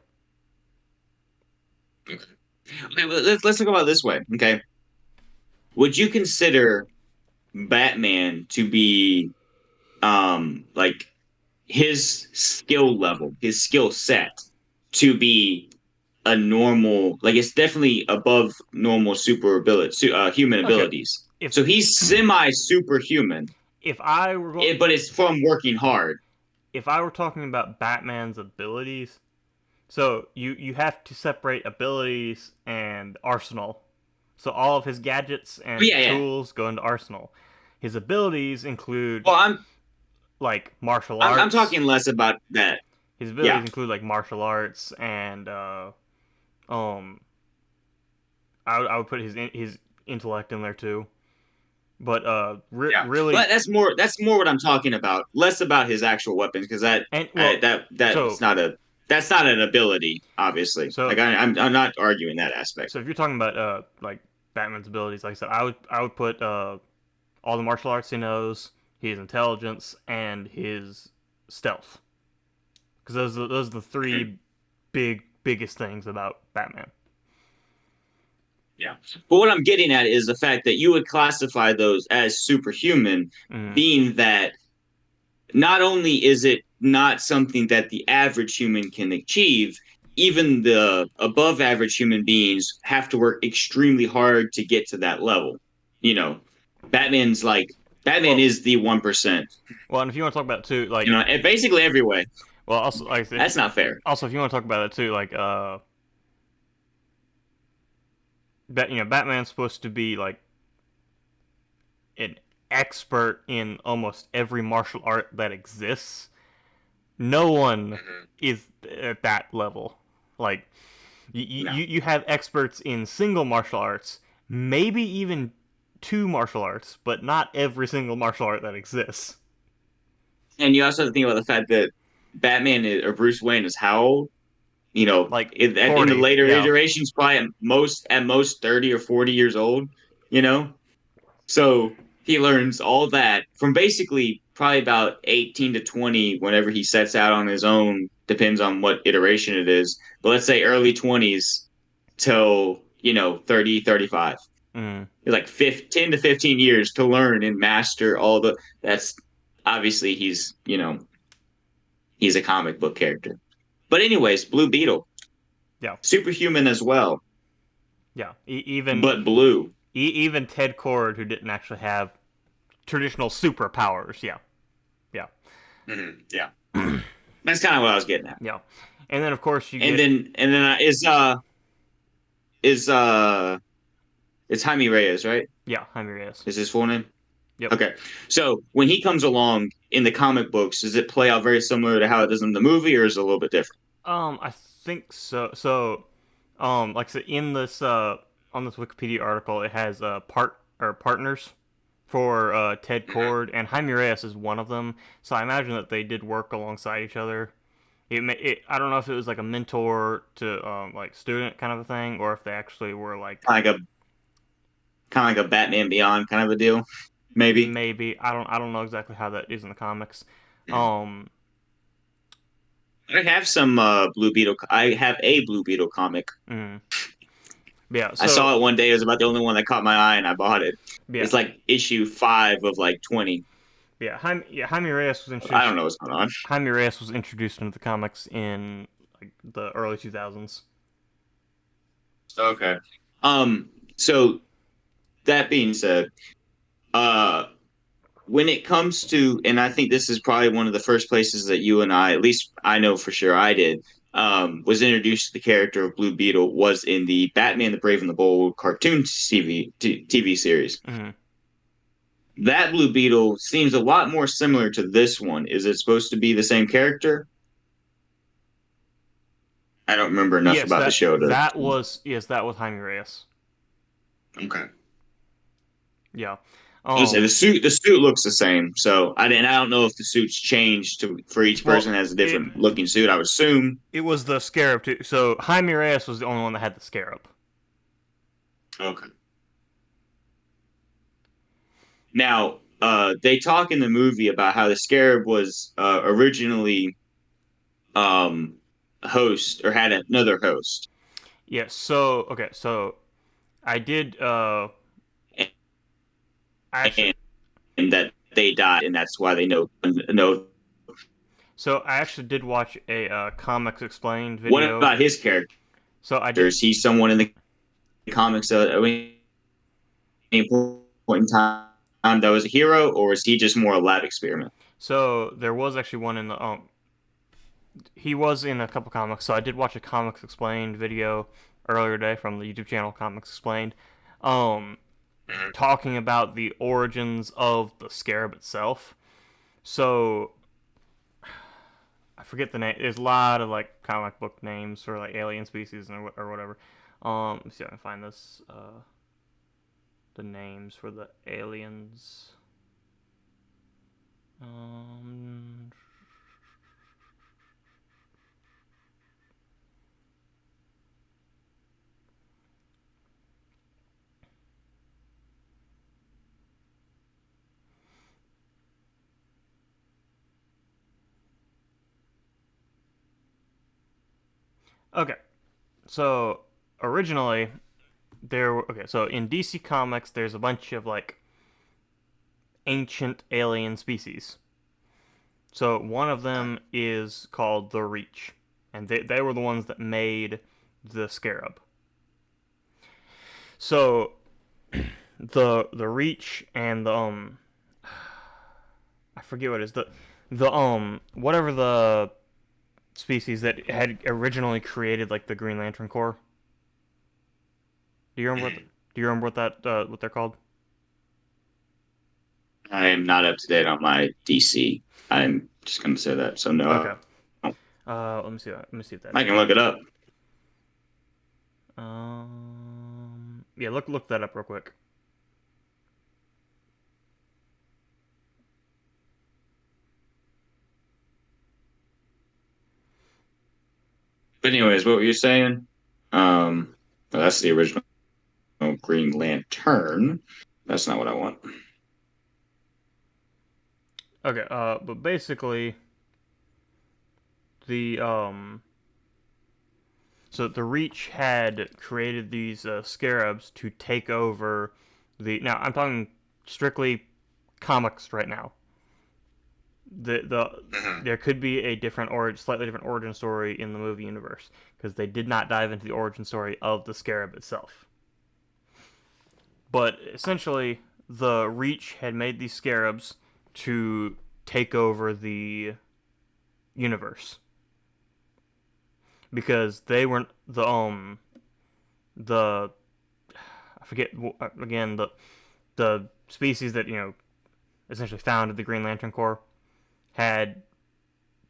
Okay, let's talk about it this way. Okay, would you consider Batman to be like his skill level, his skill set to be a normal, like it's definitely above normal super ability, human Okay, abilities. if So he's semi superhuman, if I were go- but it's from working hard. if I were talking about Batman's abilities, so you have to separate abilities and arsenal. So all of his gadgets But and yeah, yeah. tools go into arsenal. His abilities include Well, like martial I'm arts. talking less about that. His Yeah, abilities include like martial arts and um I would put his intellect in there too. But yeah. But really that's more what I'm talking about. Less about his actual weapons because and well that's so not an ability, obviously. Like so I'm not arguing that aspect. so if you're talking about like Batman's abilities, like I said, I would put all the martial arts he knows, his intelligence, and his stealth, because those are the Mhm. three biggest things about Batman. Yeah. But what I'm getting at is the fact that you would classify those as superhuman, Mm. being that not only is it not something that the average human can achieve, even the above average human beings have to work extremely hard to get to that level. You know, Batman's like Batman Well, is the 1%. and if you want to talk about it too, like, And basically every way. well, also like if That's not fair. if you want to talk about it too, like Batman's supposed to be like an expert in almost every martial art that exists. No one is at that level. Like No. you have experts in single martial arts, maybe even two martial arts, but not every single martial art that exists. And you also have to think about the fact that or Bruce Wayne is how old? Like In the 40, later yeah. iterations, probably at most 30 or 40 years old. You know, so he learns all that from basically probably about 18 to 20 whenever he sets out on his own, depends on what iteration it is. But let's say early 20s till, 30, 35. Mm, It's like 10 to 15 years to learn and master all the that's obviously he's a comic book character. But anyways, Blue Beetle, yeah, superhuman as well, yeah. but blue. Even Ted Cord, who didn't actually have traditional superpowers, yeah, yeah, Yeah. That's kind of what I was getting at. yeah. And then of course you And get then is it's Jaime Reyes, right? yeah, Jaime Reyes. Is his full name? Yep. Okay. So when he comes along in the comic books, does it play out very similar to how it does in the movie, or is it a little bit different? I think so. Like I said, in this on this Wikipedia article, it has partners. for Ted Cord, and Jaime Reyes is one of them. So I imagine that they did work alongside each other. I don't know if it was like a mentor to like student kind of a thing, or if they actually were like Like a kind of like a Batman Beyond kind of a deal, maybe. maybe I don't know exactly how that is in the comics. Um, I have some Blue Beetle. I have a Blue Beetle comic. mm, yeah. I So saw it one day. It was about the only one that caught my eye, and I bought it. yeah, It's like issue 5 of like 20. Jaime Reyes was I introduced. don't know what's going on. Jaime Reyes was introduced into the comics in like the early 2000s. Okay. Um. So that being said, uh, when it comes to, and I think this is probably one of the first places that you and I, at least I know for sure I did, was introduced to the character of Blue Beetle was in the Batman the Brave and the Bold cartoon TV series. Mm-hmm. That Blue Beetle seems a lot more similar to this one. Is it supposed to be the same character? I don't remember enough Yes, about the show to. that was Jaime Reyes. Okay. Yeah. I was say Um. the suit looks the same, so I don't know if the suits changed to for each Well, person has a it different looking suit. I would assume. it was the scarab too. So Jaime Reyes was the only one that had the scarab. Okay. Now, they talk in the movie about how the Scarab was originally um, host or had another host, Yes. So okay. So I did. and, Actually, and that they died, and that's why they know. so I actually did watch a comics explained What video. about his character? So I did. Is he someone in the comics at any point in time that was a hero, or is he just more a lab experiment? So there was actually one in the he was in a couple comics. So I did watch a comics explained video earlier today from the YouTube channel Comics Explained, um, talking about the origins of the scarab itself. So I forget the name. There's a lot of like comic book names for like alien species or whatever. Let me see if I can find this. The names for the aliens. Um, okay, so originally okay. So in DC Comics, there's a bunch of like ancient alien species. So one of them is called the Reach, and they were the ones that made the Scarab. So the Reach and the I forget what it is the whatever the species that had originally created like the Green Lantern Corps. Do you remember do you remember what they're called? I am not up to date on my DC. I'm just going to say that. So Okay. no, Let me see. Let me see if that's I can right. look it up. Yeah. Look that up real quick. But anyways, what were you saying? Well, that's the original Green Lantern. That's not what I want. Okay. But basically the so the Reach had created these scarabs to take over the. Now I'm talking strictly comics right now. There could be a different or slightly different origin story in the movie universe because they did not dive into the origin story of the scarab itself. But essentially, the Reach had made these scarabs to take over the universe because they weren't the I forget again the species that essentially founded the Green Lantern Corps had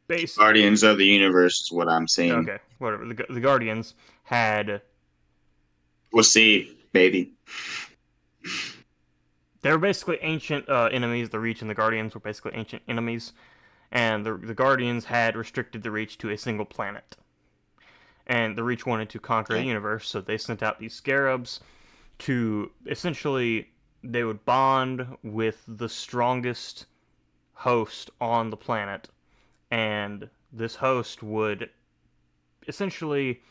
base Guardians of the Universe is what I'm seeing. okay whatever the Guardians had We'll see, baby. They were basically ancient enemies. The Reach and the Guardians were basically ancient enemies, and the Guardians had restricted the Reach to a single planet. And the Reach wanted to conquer the Okay. universe, so they sent out these scarabs to essentially they would bond with the strongest host on the planet, and this host would essentially,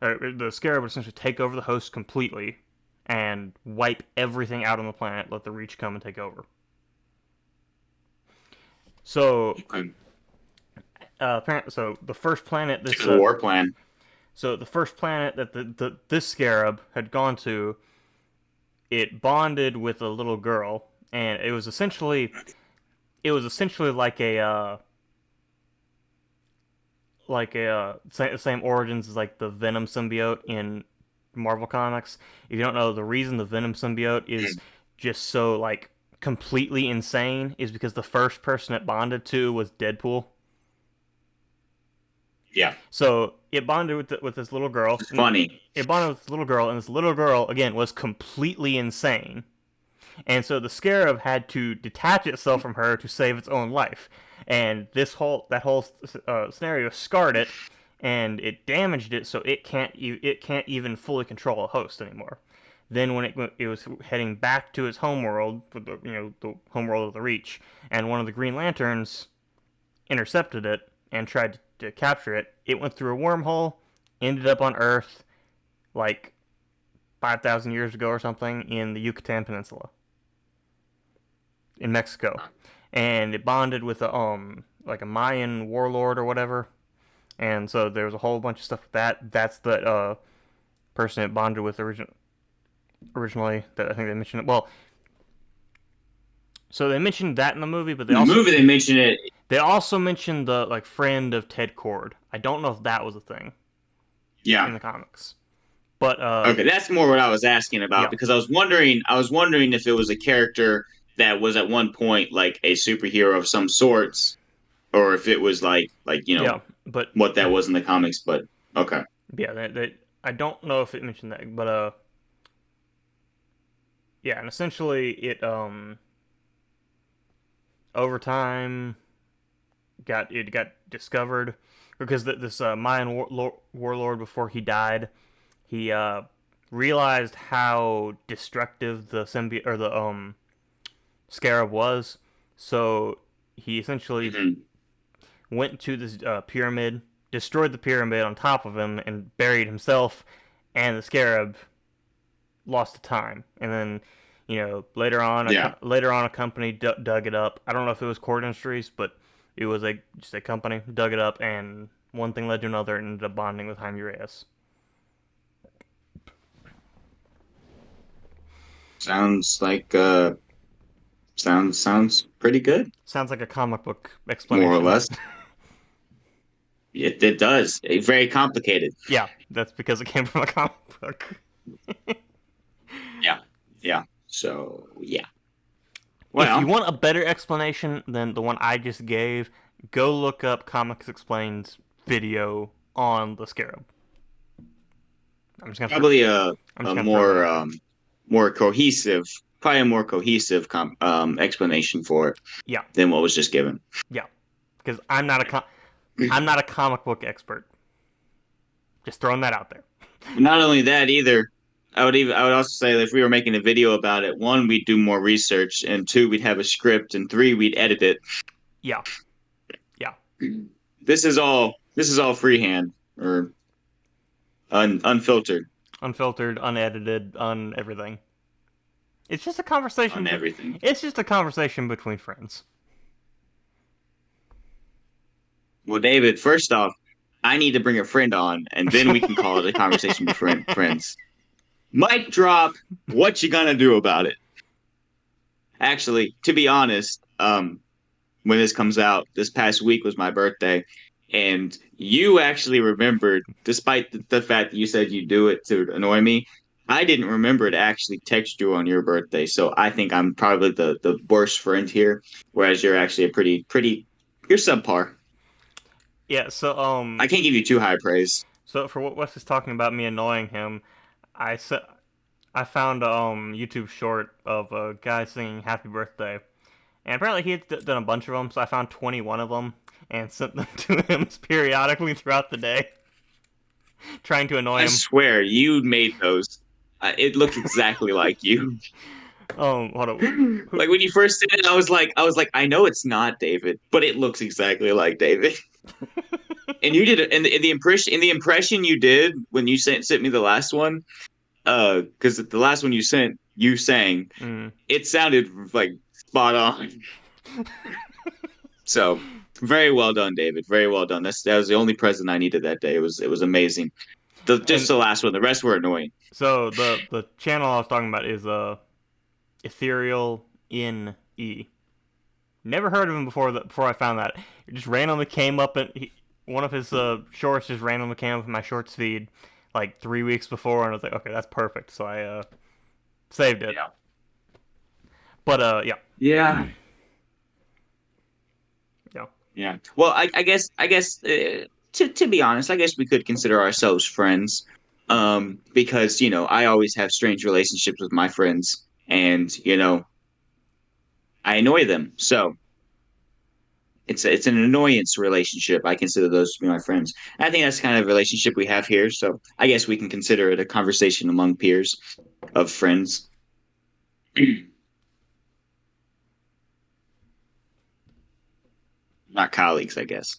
the scarab would essentially take over the host completely and wipe everything out on the planet. Let the Reach come and take over. So, Okay. so the first planet It was a war plan. so the first planet that this scarab had gone to, it bonded with a little girl, and it was essentially same origins as like the Venom symbiote in Marvel Comics. If you don't know, the reason the Venom symbiote is Mm. just so like completely insane is because the first person it bonded to was Deadpool. Yeah, So it bonded with this little girl, it's and funny. it bonded with this little girl, and this little girl again was completely insane. And so the scarab had to detach itself from her to save its own life. And that whole scenario scarred it, and it damaged it, so it can't even fully control a host anymore. Then when it was heading back to its homeworld, the homeworld of the Reach, and one of the Green Lanterns intercepted it and tried to capture it, it went through a wormhole, ended up on Earth like 5,000 years ago or something in the Yucatan Peninsula in Mexico, and it bonded with a like a Mayan warlord or whatever. And so there was a whole bunch of stuff with that. That's the person it bonded with originally. That I think they mentioned. Well, so they mentioned that in the movie, but they In the also movie, they mention it. they also mentioned the like friend of Ted Cord. I don't know if that was a thing Yeah. in the comics, but Okay, that's more what I was asking about yeah, because I was wondering if it was a character that was at one point like a superhero of some sorts, or if it was like yeah, but what that was in the comics. But okay, yeah, I don't know if it mentioned that, but yeah, and essentially it over time got discovered because this Mayan warlord before he died, he realized how destructive the symbiote or the scarab was. So he essentially hmm went to this pyramid, destroyed the pyramid on top of him, and buried himself. And the scarab lost to time. And then, yeah, later on, a company dug it up. I don't know if it was Cord Industries, but it was just a company dug it up, and one thing led to another, and ended up bonding with Jaime Reyes. sounds like sounds pretty good, Sounds like a comic book more or explanation, right? less. It does. It's very complicated. Yeah, that's because it came from a comic book. Yeah, yeah. So yeah. If you Well, want a better explanation than the one I just gave, go look up Comics Explained's video on the Scarab. I'm just gonna throw, probably a I'm just a gonna throw that more out there. more cohesive, probably a more cohesive explanation for it Yeah, than what was just given. yeah, because I'm not a comic book expert. Just throwing that out there. Not only that either, I would also say that if we were making a video about it, one, we'd do more research, and two, we'd have a script, and three, we'd edit it. Yeah, yeah, This is all freehand or unfiltered unfiltered, unedited, un everything. It's just a on conversation. everything. It's just a conversation between friends. Well, David, first off, I need to bring a friend on, and then we can call it a conversation between friends. Mic drop. What you gonna do about it? Actually, to be honest, when this comes out, this past week was my birthday, and you actually remembered, despite the fact that you said you do it to annoy me. I didn't remember to actually text you on your birthday, so I think I'm probably the worst friend here, whereas you're actually a you're subpar. Yeah. So I can't give you too high praise. for what Wes is talking about me annoying him, I said I found a YouTube short of a guy singing "Happy Birthday," and apparently he had done a bunch of them. So I found 21 of them and sent them to him periodically throughout the day, trying to annoy I him. swear you made those. It looked exactly like you. Hold on. Like when you first did it, I was like, I know it's not David, but it looks exactly like David. And you did it, and the impression you did when you sent me the last one, because the last one you sang, Mm. it sounded like spot on. So very well done, David. Very well done. That was the only present I needed that day. It was amazing. Just And the last one. The rest were annoying. so the channel I was talking about is ethereal in E. Never heard of him before I found that. It just randomly came up and one of his shorts just randomly came up in my shorts feed like 3 weeks before, and I was like, okay, that's perfect. So I saved it. Yeah. But yeah, Yeah. yeah, Yeah. Well, I guess to be honest, I guess we could consider ourselves friends. Because I always have strange relationships with my friends, and I annoy them. So it's an annoyance relationship. I consider those to be my friends. And I think that's the kind of relationship we have here. So I guess we can consider it a conversation among peers of friends, not colleagues. I guess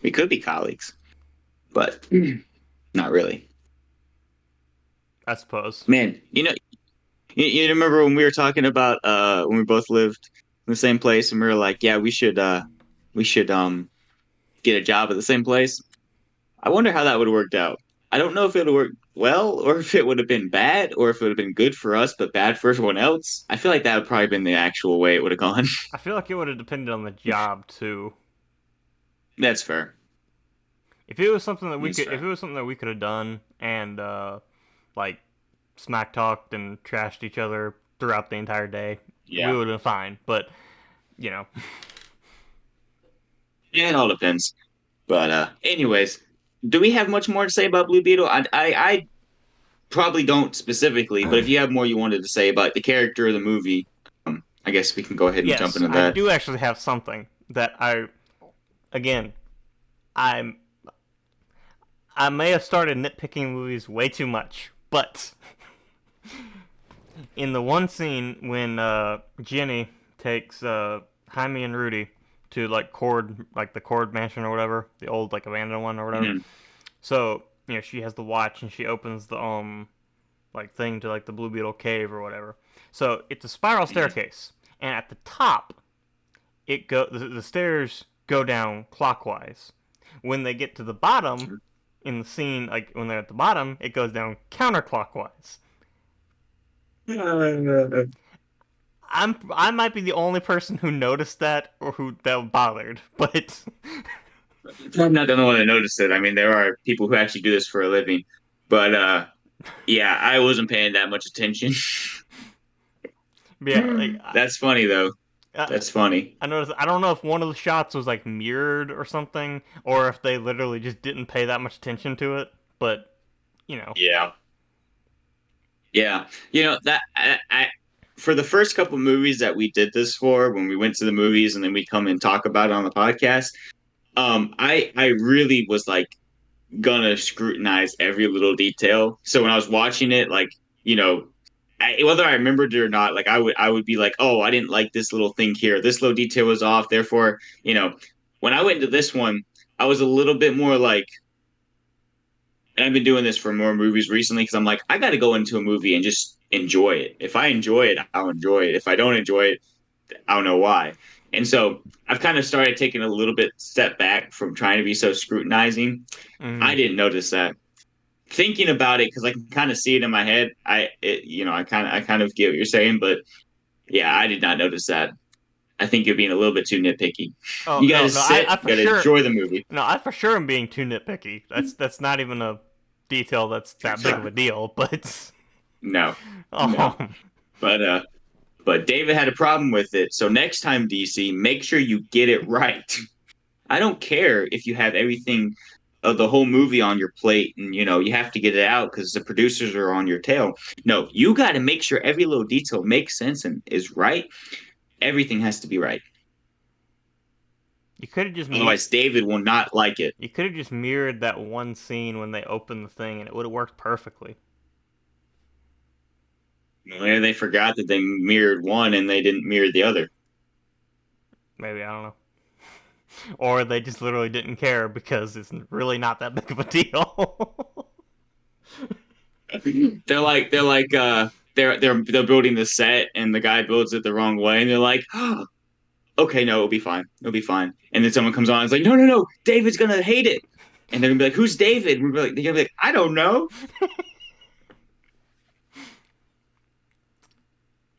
we could be colleagues, but not really. I suppose. Man, you remember when we were talking about when we both lived in the same place, and we were like, yeah, we should get a job at the same place. I wonder how that would have worked out. I don't know if it would have worked well, or if it would have been bad, or if it would have been good for us but bad for everyone else. I feel like that would probably been the actual way it would have gone. I feel like it would have depended on the job too. That's fair. If it was something that we That's could, if fair. it was something that we could have done and like smack talked and trashed each other throughout the entire day, we Yeah. would have been fine. But you know, Yeah, it all depends. But anyways, do we have much more to say about Blue Beetle? I probably don't specifically, but if you have more you wanted to say about the character of the movie, I guess we can go ahead and jump yes, into I that. do actually have something that again, I'm I may have started nitpicking movies way too much, but in the one scene when Jenny takes Jaime and Rudy to like the Cord Mansion or whatever, the old like abandoned one or whatever. Mhm. So she has the watch and she opens the like thing to like the Blue Beetle cave or whatever. So it's a spiral Mhm. staircase, and at the top the stairs go down clockwise. When they get to the bottom in the scene, like when they're at the bottom, it goes down counterclockwise. I might be the only person who noticed that or who that bothered, but I'm not the only one that noticed it. I mean, there are people who actually do this for a living, but yeah, I wasn't paying that much attention. yeah, like That's funny though. I, That's funny. I noticed. I don't know if one of the shots was like mirrored or something, or if they literally just didn't pay that much attention to it. But you know, Yeah. Yeah. That for the first couple movies that we did this for, when we went to the movies and then we come and talk about it on the podcast, I really was like gonna scrutinize every little detail. So when I was watching it, like, whether I remembered it or not, like I would be like, oh, I didn't like this little thing here. This little detail was off. Therefore, when I went into this one, I was a little bit more like, and I've been doing this for more movies recently because I'm like, I got to go into a movie and just enjoy it. If I enjoy it, I'll enjoy it. If I don't enjoy it, I don't know why. And so I've kind of started taking a little bit step back from trying to be so scrutinizing. I mm, didn't notice that. Thinking about it, because I can kind of see it in my head. I kind of get what you're saying, but yeah, I did not notice that. I think you're being a little bit too nitpicky. oh You got no, to no, sit, I you for got to sure, enjoy the movie. no, I for sure am being too nitpicky. That's not even a detail that's that big of a deal. But No, no, um, but David had a problem with it. So next time, DC, make sure you get it right. I don't care if you have everything the whole movie on your plate, and you have to get it out because the producers are on your tail. No, you got to make sure every little detail makes sense and is right. Everything has to be right. You could have just Otherwise, David will not like it. you could have just mirrored that one scene when they opened the thing, and it would have worked perfectly. Maybe they forgot that they mirrored one and they didn't mirror the other. Maybe, I don't know. Or they just literally didn't care because it's really not that big of a deal. They're building the set and the guy builds it the wrong way and they're like, oh, okay, no, it'll be fine. It'll be fine. And then someone comes on and is like, no, no, no, David's gonna hate it. And they're gonna be like, who's David? And they're gonna be like, I don't know,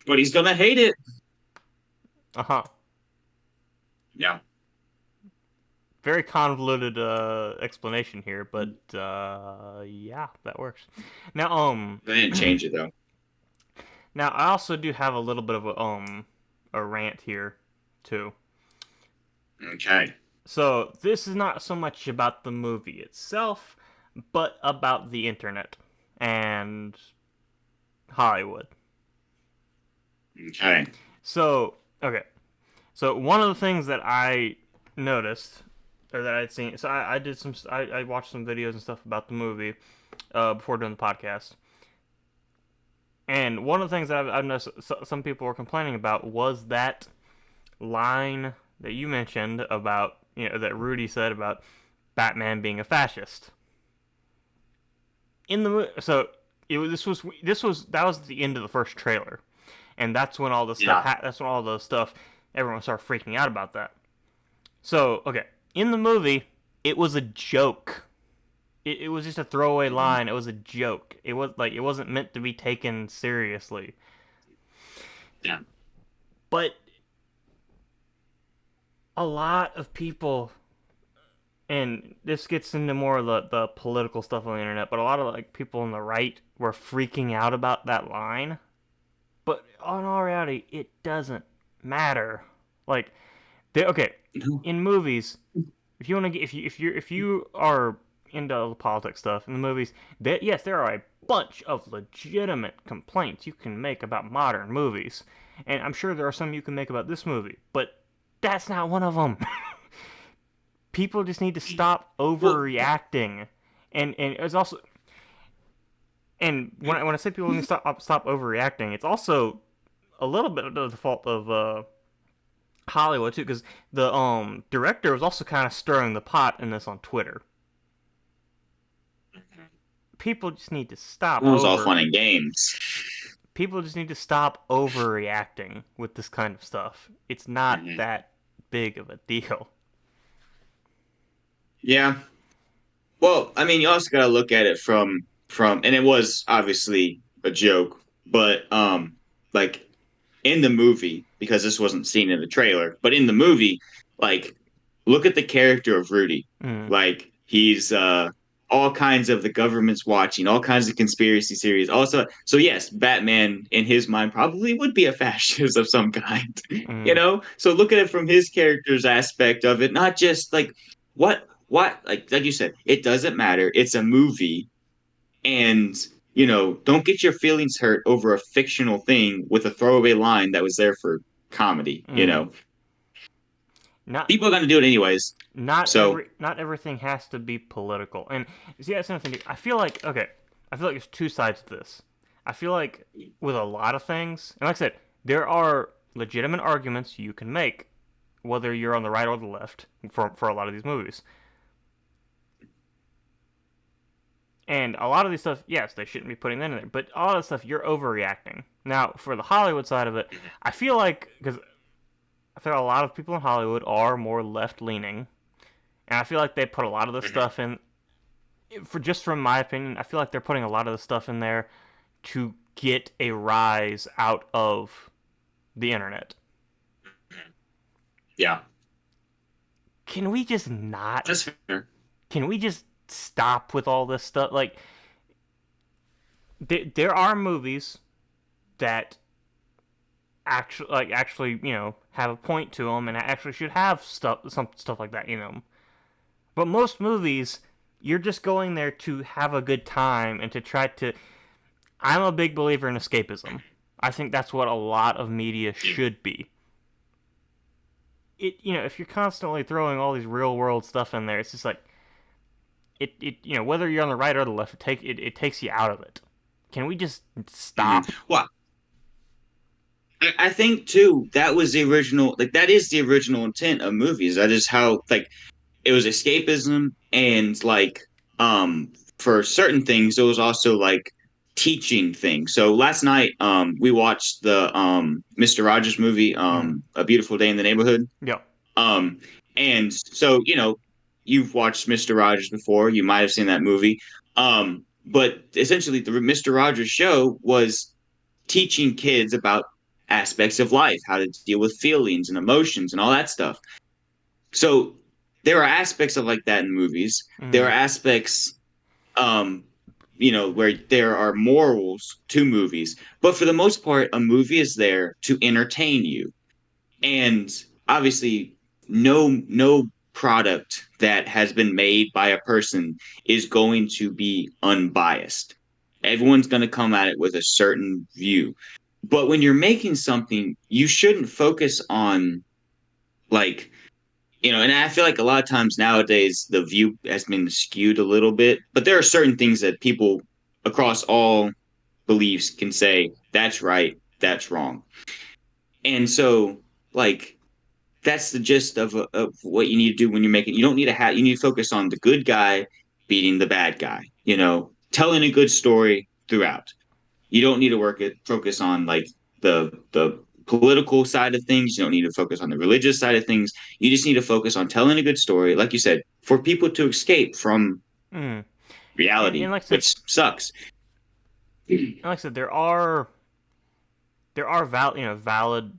but he's gonna hate it. Uh-huh. Yeah. Very convoluted explanation here, but yeah, that works. Now, They didn't change it though. now I also do have a little bit of a rant here too. Okay. So this is not so much about the movie itself, but about the internet and Hollywood. Okay. So, okay. So one of the things that I noticed, or that I'd seen, so I did some, I watched some videos and stuff about the movie before doing the podcast. And one of the things that I've noticed some people were complaining about was that line that you mentioned about, that Rudy said about Batman being a fascist. In the so that was the end of the first trailer, and that's when all the stuff Yeah. that's when all the stuff everyone started freaking out about that. So okay, in the movie, it was a joke. It was just a throwaway Mhm. line. It was a joke. It wasn't meant to be taken seriously. Yeah. But a lot of people, and this gets into more of the political stuff on the internet, but a lot of like people on the right were freaking out about that line. But in all reality, it doesn't matter. Like, okay, No. in movies, if you want to, if you are into the politics stuff in the movies, that yes, there are a bunch of legitimate complaints you can make about modern movies, and I'm sure there are some you can make about this movie, but that's not one of them. People just need to stop Well, overreacting, and it's also, and when I say people need to stop overreacting, it's also a little bit of the fault of Hollywood too, because the director was also kind of stirring the pot in this on Twitter. People just need to stop it was all over. fun and games. People just need to stop overreacting with this kind of stuff. It's not Mhm. that big of a deal. Yeah. Well, I mean, you also got to look at it and it was obviously a joke, but like in the movie, because this wasn't seen in the trailer, but in the movie, like look at the character of Rudy. Mm, Like he's all kinds of the government's watching, all kinds of conspiracy theories. Also, so yes, Batman in his mind probably would be a fascist of some kind. mm, So look at it from his character's aspect of it, not just like what like you said, it doesn't matter. It's a movie and don't get your feelings hurt over a fictional thing with a throwaway line that was there for comedy. mm. Not People are going to do it anyways. So not everything has to be political. And see, that's another thing. I feel like okay, I feel like there's two sides to this. I feel like with a lot of things, and like I said, there are legitimate arguments you can make, whether you're on the right or the left, for a lot of these movies. And a lot of these stuff, yes, they shouldn't be putting that in there. But a lot of stuff, you're overreacting. Now, for the Hollywood side of it, I feel like because I feel like a lot of people in Hollywood are more left leaning, and I feel like they put a lot of this stuff in. For just from my opinion, I feel like they're putting a lot of the stuff in there to get a rise out of the internet. yeah, Can we just not? that's fair. Can we just stop with all this stuff? Like, there are movies that actually have a point to them and actually should have some stuff like that in them. But most movies You're just going there to have a good time and to try to. I'm a big believer in escapism. I think that's what a lot of media should be. If you're constantly throwing all these real world stuff in there, it's just like whether you're on the right or the left, it takes you out of it. Can we just stop? Well, I think too that was the original, like that is the original intent of movies. That is how like it was escapism and like for certain things it was also like teaching things. So last night we watched the Mr. Rogers movie, Mm. A Beautiful Day in the Neighborhood. Yeah. Um and so, you've watched Mr. Rogers before, you might have seen that movie. But essentially the Mr. Rogers show was teaching kids about aspects of life, how to deal with feelings and emotions and all that stuff. So there are aspects of like that in movies. There are Mm. aspects, um, where there are morals to movies. But for the most part, a movie is there to entertain you. And obviously, no product that has been made by a person is going to be unbiased. Everyone's going to come at it with a certain view. But when you're making something, you shouldn't focus on like, and I feel like a lot of times nowadays the view has been skewed a little bit, but there are certain things that people across all beliefs can say that's right, that's wrong. And so, like, that's the gist of what you need to do when you're making. You don't need to have. You need to focus on the good guy beating the bad guy. Telling a good story throughout. You don't need to focus on like the political side of things. You don't need to focus on the religious side of things. You just need to focus on telling a good story, like you said, for people to escape from Mm. And reality, like I said, which sucks. there are valid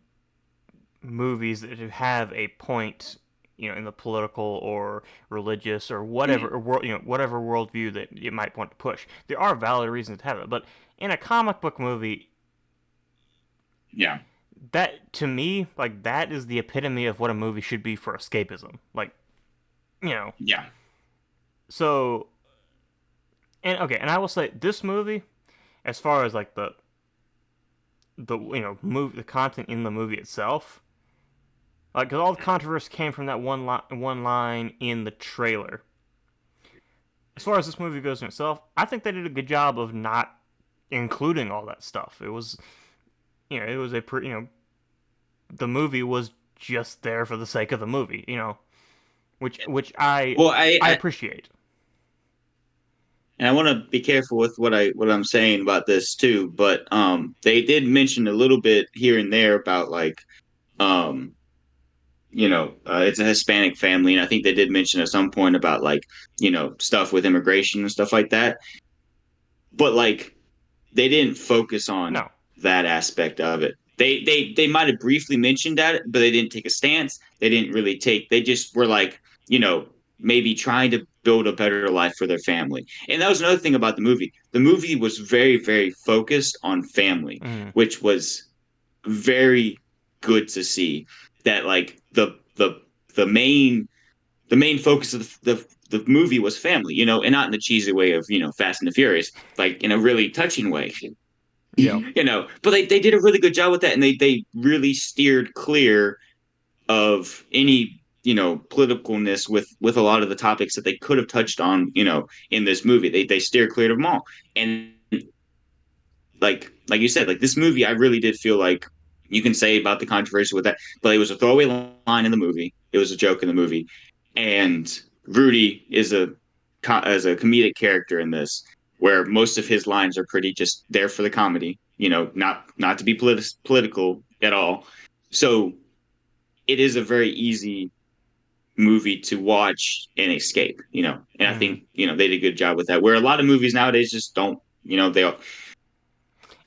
movies that have a point, in the political or religious or whatever or whatever worldview that it might want to push. There are valid reasons to have it, but in a comic book movie, Yeah, that to me, like that is the epitome of what a movie should be for escapism. Like, you know, yeah, so and okay, and I will say this movie, as far as like the content in the movie itself, like because all the controversy came from that one line in the trailer. As far as this movie goes in itself, I think they did a good job of not including all that stuff. It was a the movie was just there for the sake of the movie, which I well, I appreciate. and I want to be careful with what I'm saying about this too, but they did mention a little bit here and there about like um it's a Hispanic family, and I think they did mention at some point about like stuff with immigration and stuff like that. But like they didn't focus on No, that aspect of it. They might have briefly mentioned that, but they didn't take a stance. They didn't really take. They just were like, maybe trying to build a better life for their family. And that was another thing about the movie. The movie was very, very focused on family, mm, which was very good to see. That like the main focus of the movie was family, and not in the cheesy way of Fast and the Furious, like in a really touching way. yeah, But they did a really good job with that, and they really steered clear of any politicalness with a lot of the topics that they could have touched on in this movie. They steer clear of them all. And like you said, like this movie, I really did feel like you can say about the controversy with that, but it was a throwaway line in the movie. It was a joke in the movie, and Rudy is as a comedic character in this, where most of his lines are pretty just there for the comedy. Not to be political at all. So it is a very easy movie to watch and escape. And I mm. think they did a good job with that. Where a lot of movies nowadays just don't. They I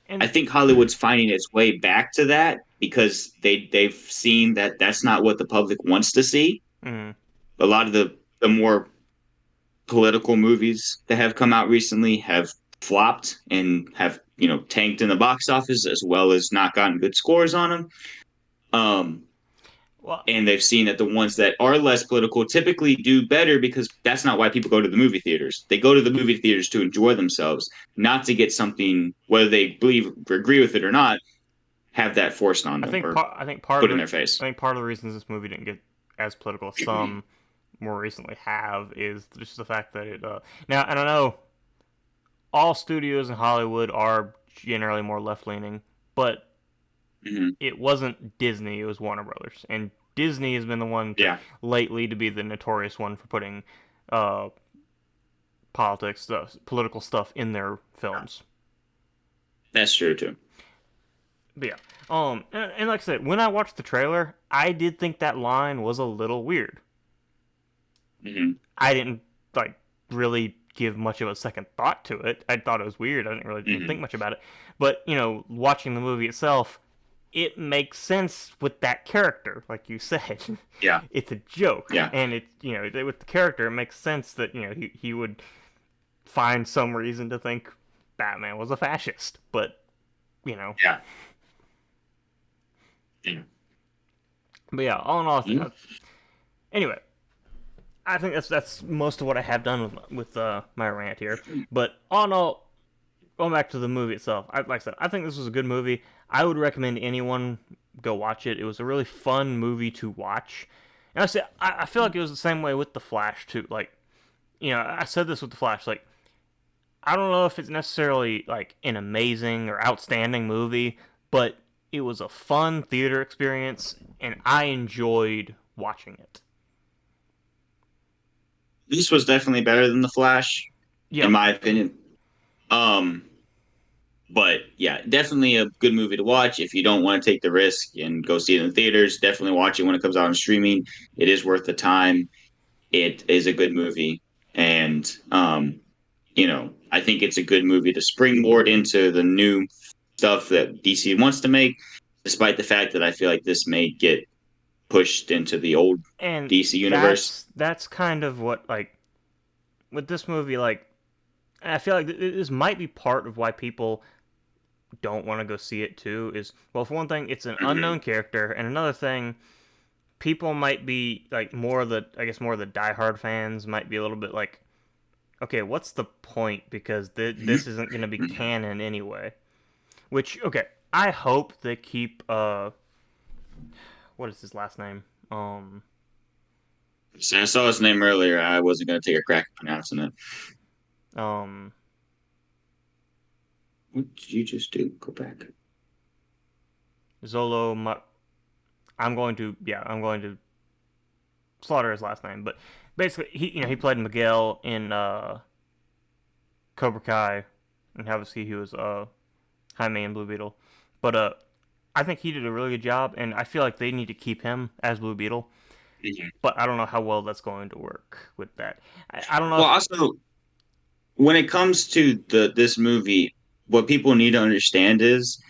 and think Hollywood's finding its way back to that because they've seen that that's not what the public wants to see. mm, A lot of the more political movies that have come out recently have flopped and have tanked in the box office as well as not gotten good scores on them. Um, Well, and they've seen that the ones that are less political typically do better because that's not why people go to the movie theaters. They go to the movie theaters to enjoy themselves, not to get something, whether they believe or agree with it or not, have that forced on them or I think part of put in the their face. part of the reasons this movie didn't get as political as some more recently have is just the fact that it now, and I know all studios in Hollywood are generally more left leaning, but Mm-hmm. it wasn't Disney, it was Warner Brothers. And Disney has been the one to Yeah, lately to be the notorious one for putting uh, politics stuff, political stuff in their films. that's true too. But yeah, and like I said, when I watched the trailer, I did think that line was a little weird. Mm-hmm. I didn't like really give much of a second thought to it. I thought it was weird. I didn't really think Mm-hmm. much about it. But watching the movie itself, it makes sense with that character, like you said. Yeah, It's a joke, yeah, and it's with the character, it makes sense that he would find some reason to think Batman was a fascist. But you know, yeah. Yeah. but yeah, all in all, Mhm. anyway, I think that's most of what I have done with my rant here. But all in all, going back to the movie itself, like I said, I think this was a good movie. I would recommend anyone go watch it. It was a really fun movie to watch. And I feel like it was the same way with The Flash too. Like, I said this with The Flash. Like, I don't know if it's necessarily like an amazing or outstanding movie, but it was a fun theater experience, and I enjoyed watching it. This was definitely better than the Flash, in Yep. my opinion. Um, but yeah, definitely a good movie to watch if you don't want to take the risk and go see it in the theaters. Definitely watch it when it comes out on streaming. It is worth the time. It is a good movie, and I think it's a good movie to springboard into the new stuff that DC wants to make. Despite the fact that I feel like this may get pushed into the old And DC universe. that's kind of what, like, with this movie, like, I feel like this might be part of why people don't want to go see it too. Is, well, for one thing, it's an Mhm. unknown character, and another thing, people might be like more of the, I guess, more of the diehard fans might be a little bit like, okay, what's the point? Because this isn't going to be canon anyway. Which, okay, I hope they keep what is his last name? So I saw his name earlier. I wasn't going to take a crack at pronouncing it. Um, What did you just do? Go back. Zolo. I'm going to slaughter his last name, but basically, he played Miguel in Cobra Kai, and obviously he was Jaime in Blue Beetle. But I think he did a really good job, and I feel like they need to keep him as Blue Beetle. Mhm. But I don't know how well that's going to work with that. I don't know Well, if also when it comes to this movie, what people need to understand is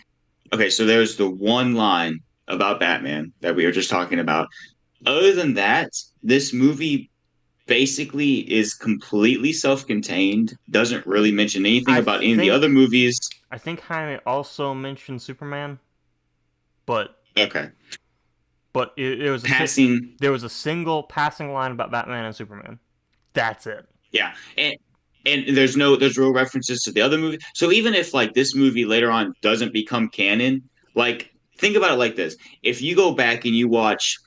okay. So there's the one line about Batman that we were just talking about. Other than that, this movie basically is completely self-contained. Doesn't really mention anything I about any of the other think movies. I think Jaime also mentioned Superman, but Okay, it was passing. there was a single passing line about Batman and Superman. That's it. Yeah, and there's real references to the other movie. So even if like this movie later on doesn't become canon, like think about it like this: if you go back and you watch,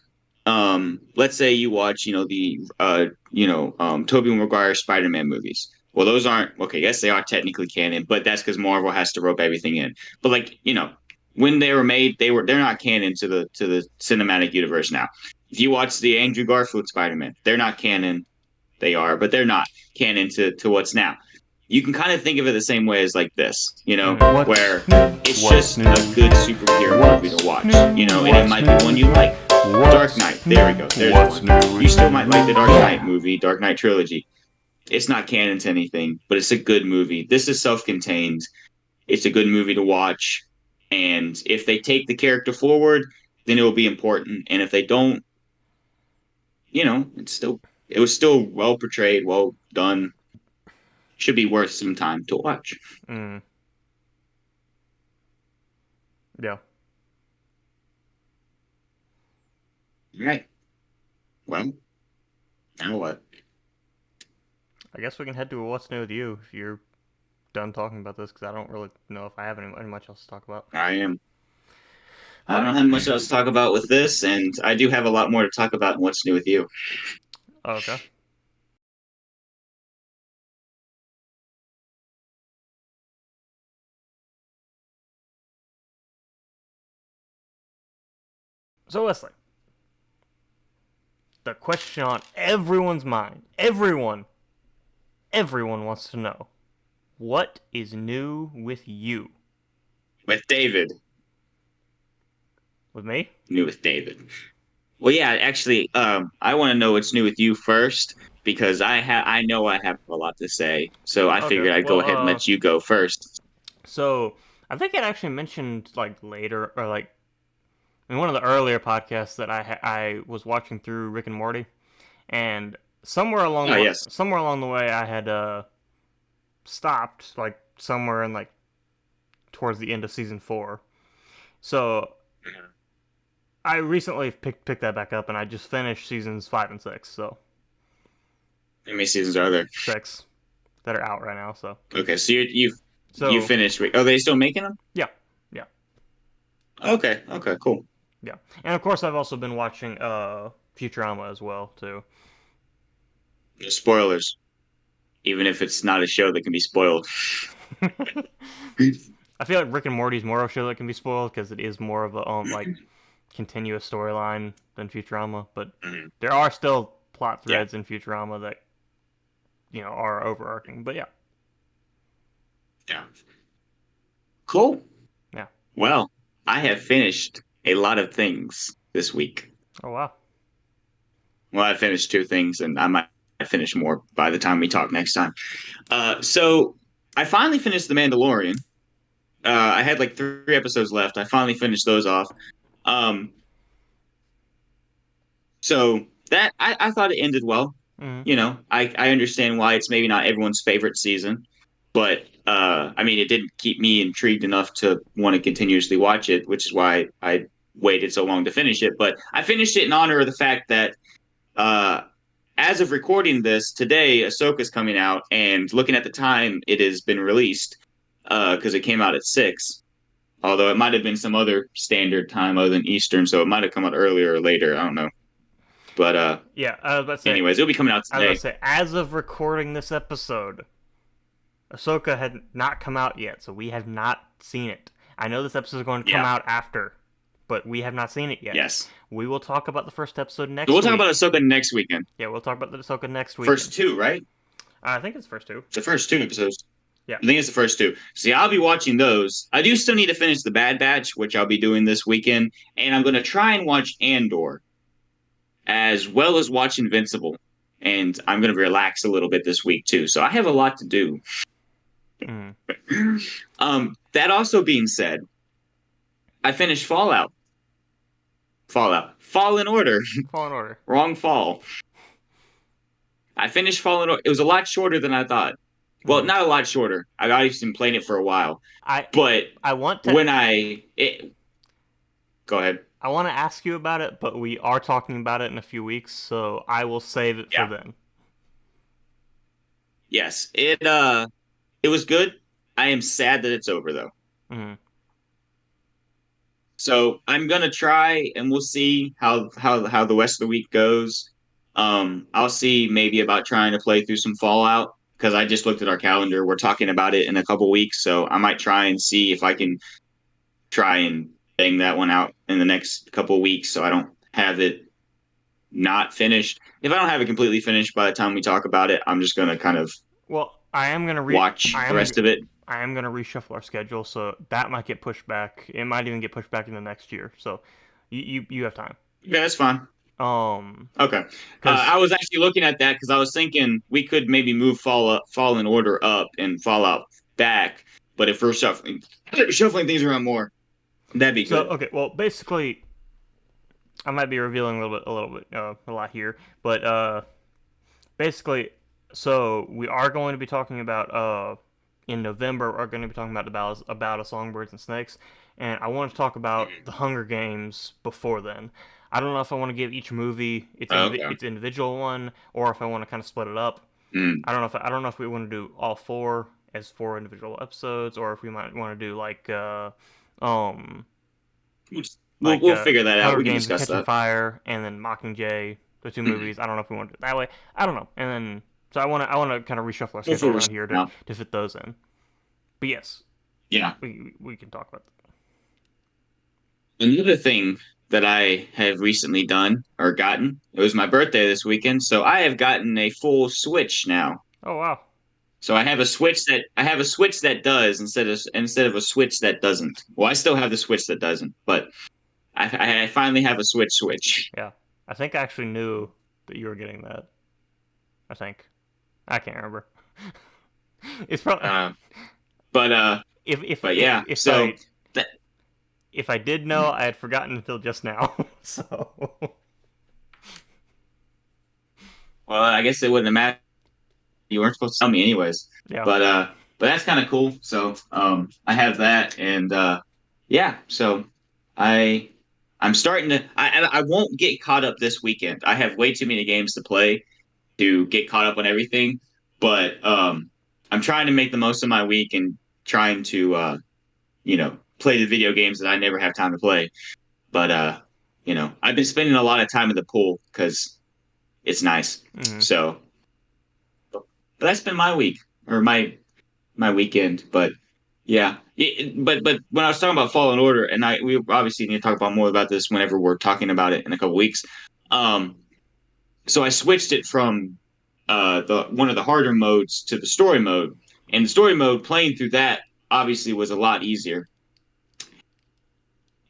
let's say you watch, the Tobey Maguire Spider-Man movies. Well, those aren't okay. Yes, they are technically canon, but that's because Marvel has to rope everything in. But like when they were made, they're not canon to the cinematic universe now. If you watch the Andrew Garfield Spider-Man, they're not canon, they are, but they're not canon to what's now. You can kind of think of it the same way as like this, What's where new? it's What's just a new? good superhero movie to What's watch, new? and it What's might be one you new? like. Dark What's Knight, there we new? go, there's What's one. new You in still the might like the news? Dark Knight Yeah. movie, Dark Knight trilogy. It's not canon to anything, but it's a good movie. This is self-contained. It's a good movie to watch, and if they take the character forward, then it will be important. And if they don't, it was still well portrayed, well done. Should be worth some time to watch. Mm, yeah. All right. Well, now what? I guess we can head to what's new with you if you're done talking about this, because I don't really know if I have any much else to talk about. I am. All I right. don't have much else to talk about with this, and I do have a lot more to talk about in what's new with you. Okay. So Wesley, the question on everyone's mind, everyone wants to know, what is new with you? With David. With me? New with David. Well, yeah, actually, I want to know what's new with you first because I know I have a lot to say. So I Okay. figured I'd go Well, ahead and let you go first. so I think it actually mentioned like later or like in one of the earlier podcasts that I was watching through Rick and Morty, and Oh, yes. somewhere along the way I had stopped like somewhere in like towards the end of season 4. So I recently picked that back up, and I just finished seasons 5 and 6. So How many seasons are there? 6 that are out right now. So Okay, so you so finished. Are they still making them? yeah, yeah, Okay, okay, cool. yeah. And of course I've also been watching Futurama as well too. No spoilers, even if it's not a show that can be spoiled. I feel like Rick and Morty's more of a show that can be spoiled because it is more of a like continuous storyline than Futurama, but Mhm. there are still plot Yeah, threads in Futurama that are overarching. But yeah, yeah. Cool. yeah. Well, I have finished a lot of things this week. Oh wow. Well, I finished two things, and I might finish more by the time we talk next time. So I finally finished The Mandalorian. I had like three episodes left. I finally finished those off. Um, so that I thought it ended well. Mm-hmm. I understand why it's maybe not everyone's favorite season, but I mean, it didn't keep me intrigued enough to want to continuously watch it, which is why I waited so long to finish it. But I finished it in honor of the fact that uh, as of recording this today, Ahsoka's coming out, and looking at the time, it has been released because it came out at 6. Although it might have been some other standard time other than Eastern, so it might have come out earlier or later. I don't know. But Yeah, I was about to say. anyways, it'll be coming out I was about to today. say, as of recording this episode, Ahsoka had not come out yet, so we have not seen it. I know this episode is going to come Yeah. out after, but we have not seen it yet. Yes. We will talk about the first episode So we'll next talk about week. Ahsoka next weekend. Yeah, we'll talk about the Ahsoka next weekend. First two, right? I think it's the first two. It's the first two episodes. Yeah. I think it's the first two. See, I'll be watching those. I do still need to finish the Bad Batch, which I'll be doing this weekend, and I'm going to try and watch Andor as well as watch Invincible. And I'm going to relax a little bit this week too. So I have a lot to do. Mm. That also being said, I finished Fallout. Fall in Order. Fallen Order. Wrong fall. I finished Fall in Order. It was a lot shorter than I thought. Well, Mm. not a lot shorter. I've already been playing it for a while. I But I want to when go ahead. I want to ask you about it, but we are talking about it in a few weeks, so I will save it for Yeah. then. Yes. It was good. I am sad that it's over though. Mm. So I'm gonna try, and we'll see how the rest of the week goes. I'll see maybe about trying to play through some Fallout because I just looked at our calendar. We're talking about it in a couple weeks, so I might try and see if I can try and bang that one out in the next couple weeks, so I don't have it not finished. If I don't have it completely finished by the time we talk about it, I'm just gonna kind of Well, watch the rest of it. I am gonna reshuffle our schedule, so that might get pushed back. It might even get pushed back into next year. So you have time. Yeah, that's fine. Um, Okay. because I was actually looking at that because I was thinking we could maybe move Fall in Order up and Fallout back. But if we're shuffling things around more, that'd be so good. okay, well basically I might be revealing a lot here, but basically, so we are going to be talking about in November. We're going to be talking about a Songbirds and Snakes, and I want to talk about the Hunger Games before then. I don't know if I want to give each movie Okay. its individual one, or if I want to kind of split it up. Mm. I don't know if we want to do all four as four individual episodes, or if we might want to do um, We'll figure that out. Hunger We can Games and discuss Catching that. Fire, and then Mockingjay, the two movies. I don't know if we want to do it that way. I don't know. And then so I want to kind of reshuffle our We'll schedule figure around something here out. to fit those in. But yes, Yeah. we can talk about that. Another thing that I have recently done or gotten, it was my birthday this weekend, so I have gotten a full Switch now. Oh wow. So I have a Switch that does instead of a Switch that doesn't. Well, I still have the Switch that doesn't, but I finally have a Switch. Yeah. I think I actually knew that you were getting that. I think. I can't remember. It's probably Uh, but but yeah, so that if I did know, I had forgotten until just now. So well, I guess it wouldn't have mattered. You weren't supposed to tell me anyways. yeah. But that's kind of cool. So I have that, and yeah. So I I'm starting to. I won't get caught up this weekend. I have way too many games to play to get caught up on everything. But I'm trying to make the most of my week and trying to play the video games that I never have time to play. But I've been spending a lot of time in the pool because it's nice. Mm. So but that's been my week or my weekend. But yeah, but when I was talking about Fallen Order, and we obviously need to talk about more about this whenever we're talking about it in a couple weeks. Um, so I switched it from the one of the harder modes to the story mode, and the story mode playing through that obviously was a lot easier.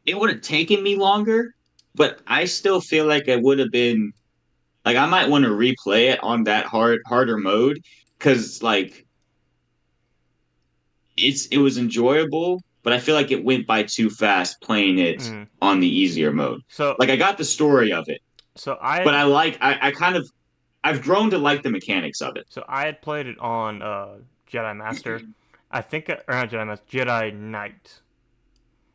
It would have taken me longer, but I still feel like it would have been like I might want to replay it on that harder mode because like it was enjoyable, but I feel like it went by too fast playing it Mm. on the easier mode. So Like I got the story of it, I but had I kind of I've grown to like the mechanics of it. I had played it on Jedi Master. I think or not Jedi Master, Jedi Knight.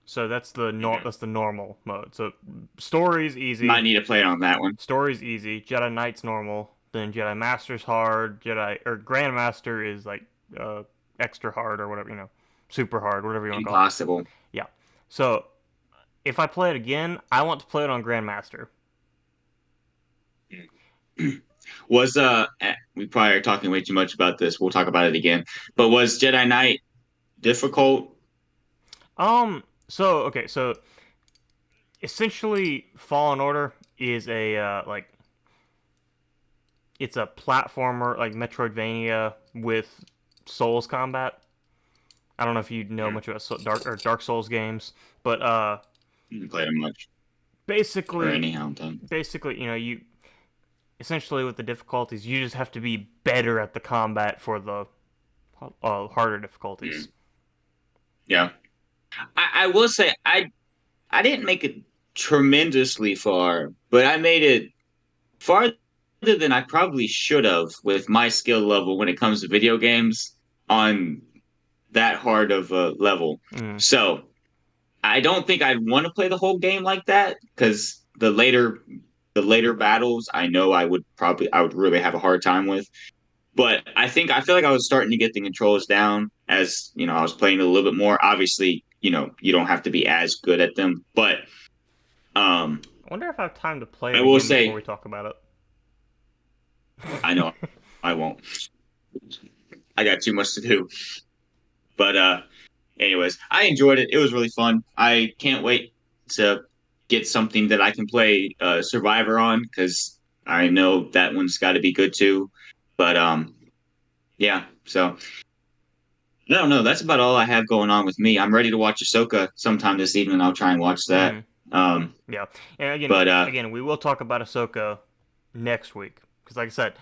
So Mhm. that's the normal mode. So story's Might easy. need to play it on that one. Story's easy. Jedi Knight's normal. Then Jedi Master's hard. Jedi or Grandmaster is like uh, extra hard or whatever, super hard, whatever you want to call it. Impossible. Yeah. So if I play it again, I want to play it on Grandmaster. Was we probably are talking way too much about this. We'll talk about it again. But was Jedi Knight difficult? So okay. So essentially, Fallen Order is a it's a platformer like Metroidvania with Souls combat. I don't know if you know Hmm. much about Dark Souls games, but Didn't play it much or basically anyhow. Done. you essentially with the difficulties, you just have to be better at the combat for the harder difficulties. Hmm. Yeah, I will say I didn't make it tremendously far, but I made it farther than I probably should have with my skill level when it comes to video games on that hard of a level. Mm, So I don't think I'd want to play the whole game like that because the later battles I know I would really have a hard time with. But I feel like I was starting to get the controls down as I was playing it a little bit more. Obviously, you don't have to be as good at them, but um, I wonder if I have time to play I it will again before say we talk about I know it. I won't. I got too much to do. But anyways, I enjoyed it. It was really fun. I can't wait to get something that I can play Survivor on because I know that one's got to be good too. But yeah. So I don't know. That's about all I have going on with me. I'm ready to watch Ahsoka sometime this evening. I'll try and watch that. Mm, Um, yeah, and but we will talk about Ahsoka next week because, like I said,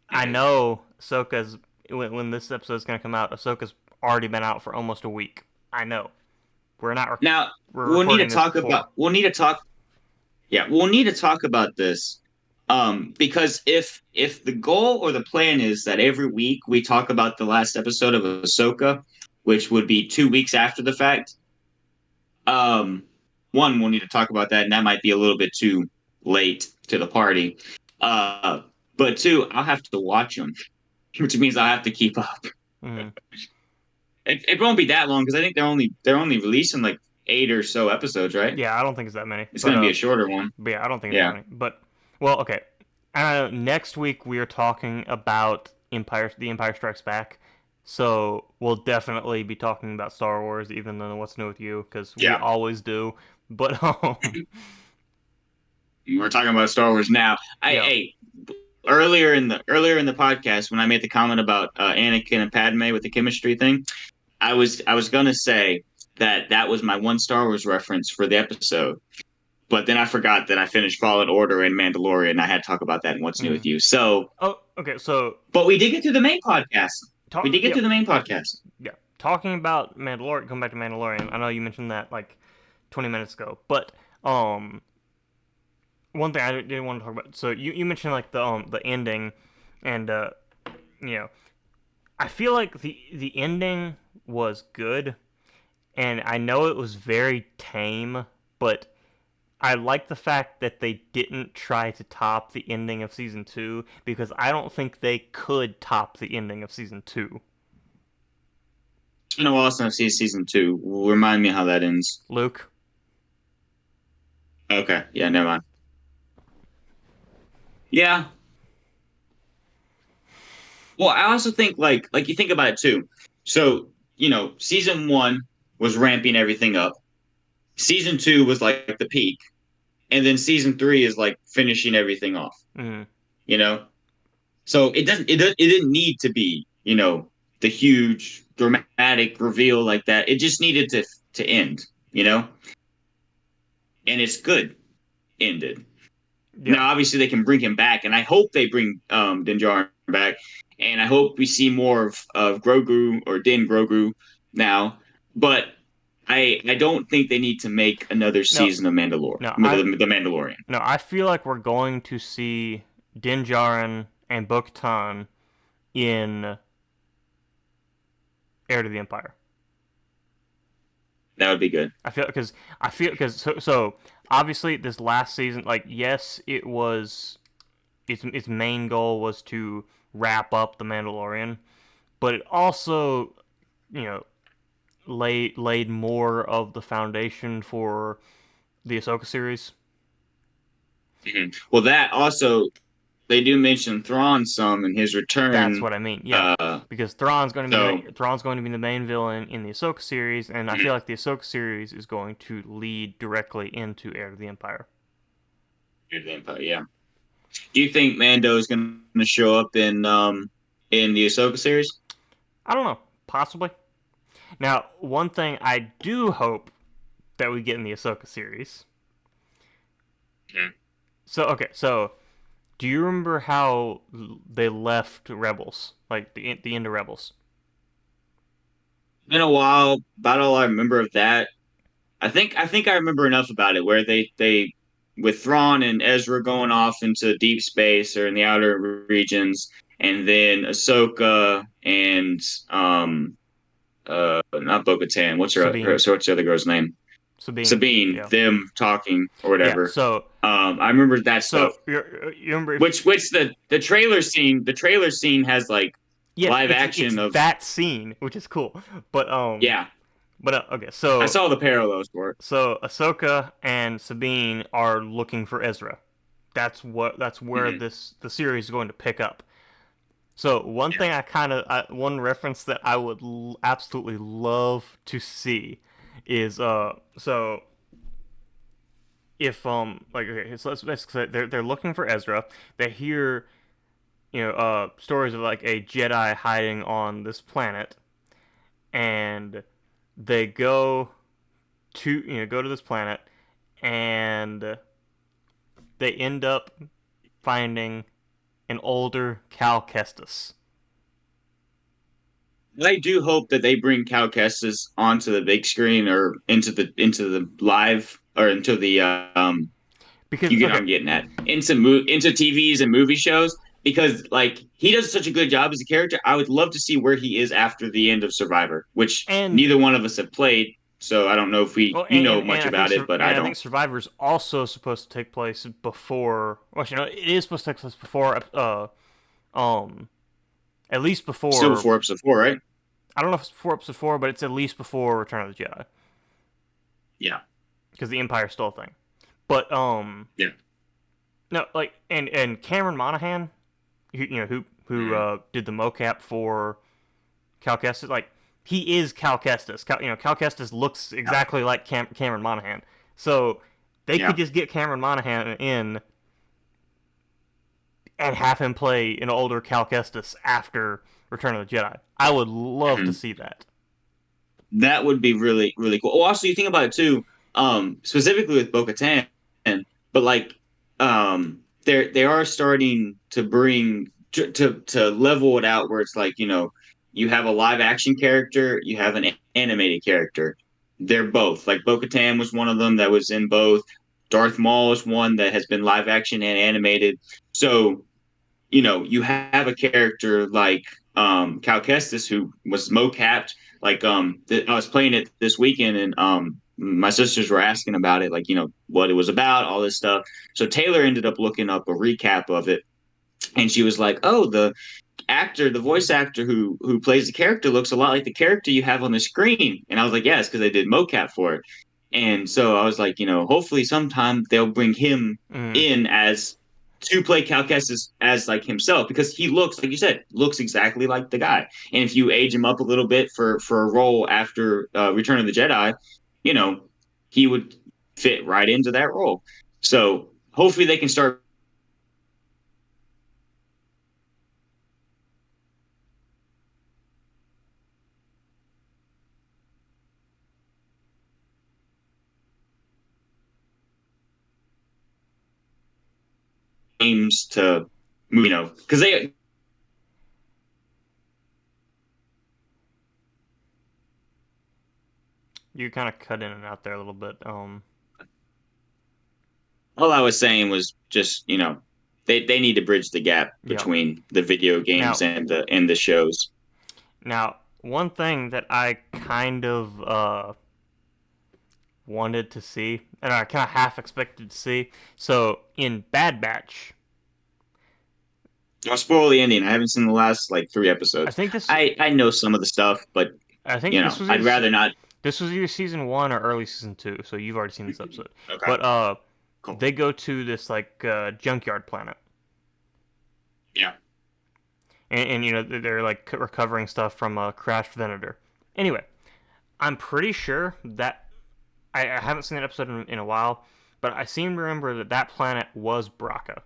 I mhm. know Ahsoka's when this episode's gonna come out. Ahsoka's already been out for almost a week. I know we're not Now we're recording this before. we'll need to talk. Yeah, we'll need to talk about this. Because if the goal or the plan is that every week we talk about the last episode of Ahsoka, which would be 2 weeks after the fact, um, one, we'll need to talk about that, and that might be a little bit too late to the party. Uh, but two, I'll have to watch them, which means I'll have to keep up. Mm. It won't be that long because I think they're only releasing like 8 or so episodes, right? Yeah, I don't think it's that many, It's gonna be a shorter one. but yeah, I don't think it's that Yeah, many. But well, okay. Next week we are talking about The Empire Strikes Back. So we'll definitely be talking about Star Wars, even though What's New with You, because we yeah. always do. But We're talking about Star Wars now. yeah, Hey, earlier in the podcast when I made the comment about Anakin and Padme with the chemistry thing, I was gonna say that was my one Star Wars reference for the episode, but then I forgot that I finished Fallen Order and Mandalorian. And I had to talk about that in What's New with mm. You. So, Oh, okay. So but we did get to the main podcast. We did get yeah, to the main podcast. yeah. Talking about Mandalorian, going back to Mandalorian. I know you mentioned that like 20 minutes ago, but um, one thing I didn't want to talk about. So you mentioned like the ending, and you know, I feel like the ending was good, and I know it was very tame, but I like the fact that they didn't try to top the ending of season two because I don't think they could top the ending of season two. It's been a while since I've seen season two. Remind me how that ends. Luke, Okay, yeah, never mind. Yeah. Well, I also think like you think about it too. So, season one was ramping everything up. Season two was like the peak, and then season three is like finishing everything off. mm, You know, so it didn't need to be the huge dramatic reveal like that. It just needed to end. You know, and it's good ended. yeah, Now, obviously, they can bring him back, and I hope they bring Din Djarin back, and I hope we see more of Grogu or Din Grogu now. But I don't think they need to make another no, season of Mandalore, no, the Mandalorian. no, I feel like we're going to see Din Djarin and Bo-Katan in Heir to the Empire. That would be good. I feel because so obviously this last season, like yes, it was its main goal was to wrap up the Mandalorian, but it also you know laid more of the foundation for the Ahsoka series. Well, that also they do mention Thrawn some in his That's return. what I mean. Yeah, Uh, because so Thrawn's going to be the main villain in the Ahsoka series, and I feel like the Ahsoka series is going to lead directly into Heir to the Empire. yeah. Do you think Mando is going to show up in the Ahsoka series? I don't know, possibly. Now, one thing I do hope that we get in the Ahsoka series. Mhm. So okay, so do you remember how they left Rebels, like the end of Rebels? Been a while. About all I remember of that. I think I remember enough about it where they with Thrawn and Ezra going off into deep space or in the outer regions, and then Ahsoka and not Bo-Katan. Sabine, What's the other girl's name? Sabine, Sabine. yeah, Them talking or yeah. whatever. I remember that stuff. You remember if Which the trailer scene. The trailer scene has like yes, live it's action of that scene, which is cool. But yeah. okay, I saw the parallels for it. so Ahsoka and Sabine are looking for Ezra. That's where Mhm. the series is going to pick up. So one thing one reference that I would absolutely love to see is so if like okay so let's basically say they're looking for Ezra. They hear stories of like a Jedi hiding on this planet, and they go to this planet, and they end up finding an older Cal Kestis. I do hope that they bring Cal Kestis onto the big screen or into the live or into the Because you get what okay, I'm getting at into TVs and movie shows because like he does such a good job as a character. I would love to see where he is after the end of Survivor, which and neither one of us have played. So I don't know if Well, you know and much I think about it, but I and I think don't. Survivor's also supposed to take place before. Well, you know, it is supposed to take place before. Um, at least Still before. before episode 4, right? I don't know if it's before episode 4, but it's at least before Return of the Jedi Yeah. because the Empire's still a thing. But Yeah. no, like and Cameron Monaghan, you know Mhm. did the mocap for Cal Kestis, like he is Cal Kestis. Cal Kestis looks Yeah. exactly like Cameron Monaghan. So they could Yeah. just get Cameron Monaghan in and have him play an older Cal Kestis after Return of the Jedi. I would love to Mhm. see that. That would be really, really cool. Oh, also, you think about it too, specifically with Bo-Katan, but like, they are starting to bring to level it out where it's like, you have a live action character, you have an animated character. They're both like Bo-Katan was one of them that was in both. Darth Maul is one that has been live action and animated. So you have a character like Cal Kestis who was mocapped. Like I was playing it this weekend, and my sisters were asking about it, like what it was about, all this stuff. So Taylor ended up looking up a recap of it, and she was like, "Oh, the voice actor who plays the character looks a lot like the character you have on the screen." And I was like, "Yes, because they did mocap for it." And so I was like, hopefully sometime they'll bring him Mm, in as to play Cal Kestis as like himself because he looks, like you said, looks exactly like the guy. And if you age him up a little bit for a role after Return of the Jedi, you know, he would fit right into that role. So hopefully they can start games to because they you kind of cut in and out there a little bit. all I was saying was just, they need to bridge the gap Yeah. between the video games Now, and the shows. one thing that I kind of wanted to see, and I kind of half expected to see. So in Bad Batch, I'll spoil the ending. I haven't seen the last like 3 I episodes. think this, I know some of the stuff, but I think this was I'd either rather not. season 1 or early season 2. So you've already seen this episode, Okay, but cool. they go to this like junkyard planet, Yeah, and they're like recovering stuff from a crashed Venator. Anyway, I'm pretty sure that I haven't seen that episode in a while, but I seem to remember that that planet was Braca.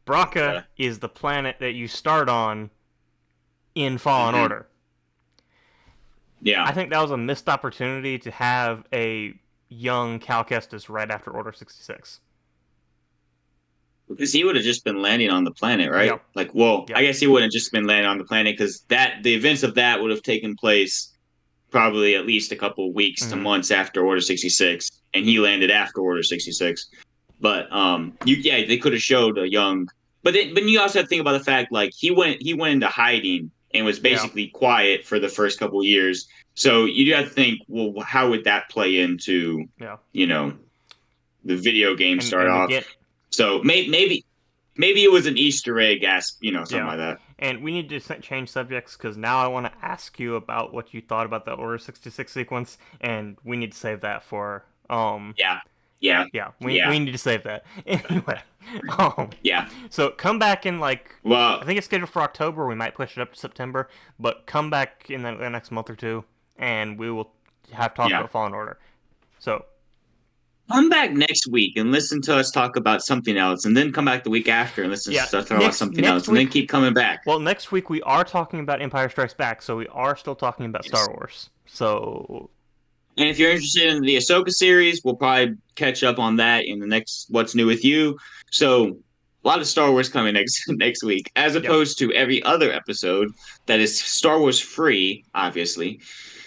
Braca okay. is the planet that you start on in Fallen Hmm. Order. Yeah, I think that was a missed opportunity to have a young Cal Kestis right after Order 66. because he would have just been landing on the planet, right? Yep, Like, well, I yep. guess he wouldn't have just been landing on the planet because that the events of that would have taken place probably at least a couple weeks to Mm-hmm. months after Order 66, and he landed after Order 66. But yeah, they could have showed a young. But you also have to think about the fact like he went into hiding and was Yeah, basically quiet for the first couple of years. So you have to think, well, how would that play into yeah. you know the video game start And off? again, So maybe it was an Easter egg, something yeah. like that. And we need to change subjects because now I want to ask you about what you thought about the Order 66 sequence, and we need to save that for Yeah, yeah, yeah, yeah, we need to save that. Anyway, um, yeah. so come back in like I Well, think it's scheduled for October. We might push it up to September, but come back in the next month or two, and we will have talk yeah. about Fallen Order. So Come back next week and listen to us talk about something else, and then come back the week after and listen yeah, to us talk about something next else, and then week. keep coming back. Well, next week we are talking about Empire Strikes Back, so we are still talking about Yes. Star Wars. So And if you're interested in the Ahsoka series, we'll probably catch up on that in the next What's New with You. So a lot of Star Wars coming next next week, as yep. opposed to every other episode that is Star Wars free, obviously.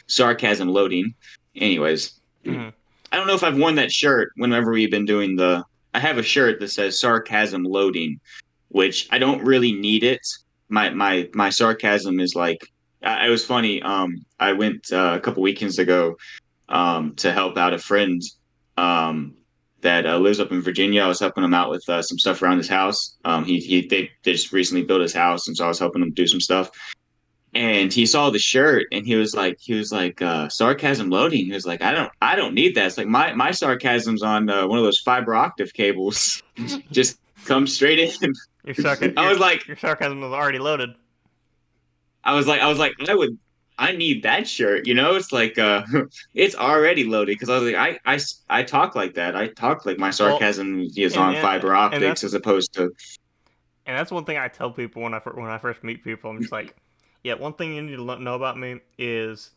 Sarcasm loading. Anyways, Mm-hmm. I don't know if I've worn that shirt whenever we've been doing the. I have a shirt that says sarcasm loading, which I don't really need it. My sarcasm is like It was funny. I went a couple weekends ago to help out a friend um, that lives up in Virginia. I was helping him out with some stuff around his house. They just recently built his house, and so I was helping him do some stuff. And he saw the shirt, and he was like, sarcasm loading. He was like, I don't need that. It's like my sarcasm's on one of those fiber octave cables. Just come straight in. Your sarca- I your was like, your sarcasm was already loaded. I need that shirt. It's like it's already loaded because I was like, I talk like that. I talk like my Well, sarcasm is and on and fiber and optics that's as opposed to and that's one thing I tell people when I first meet people. I'm just like, yeah, one thing you need to know about me is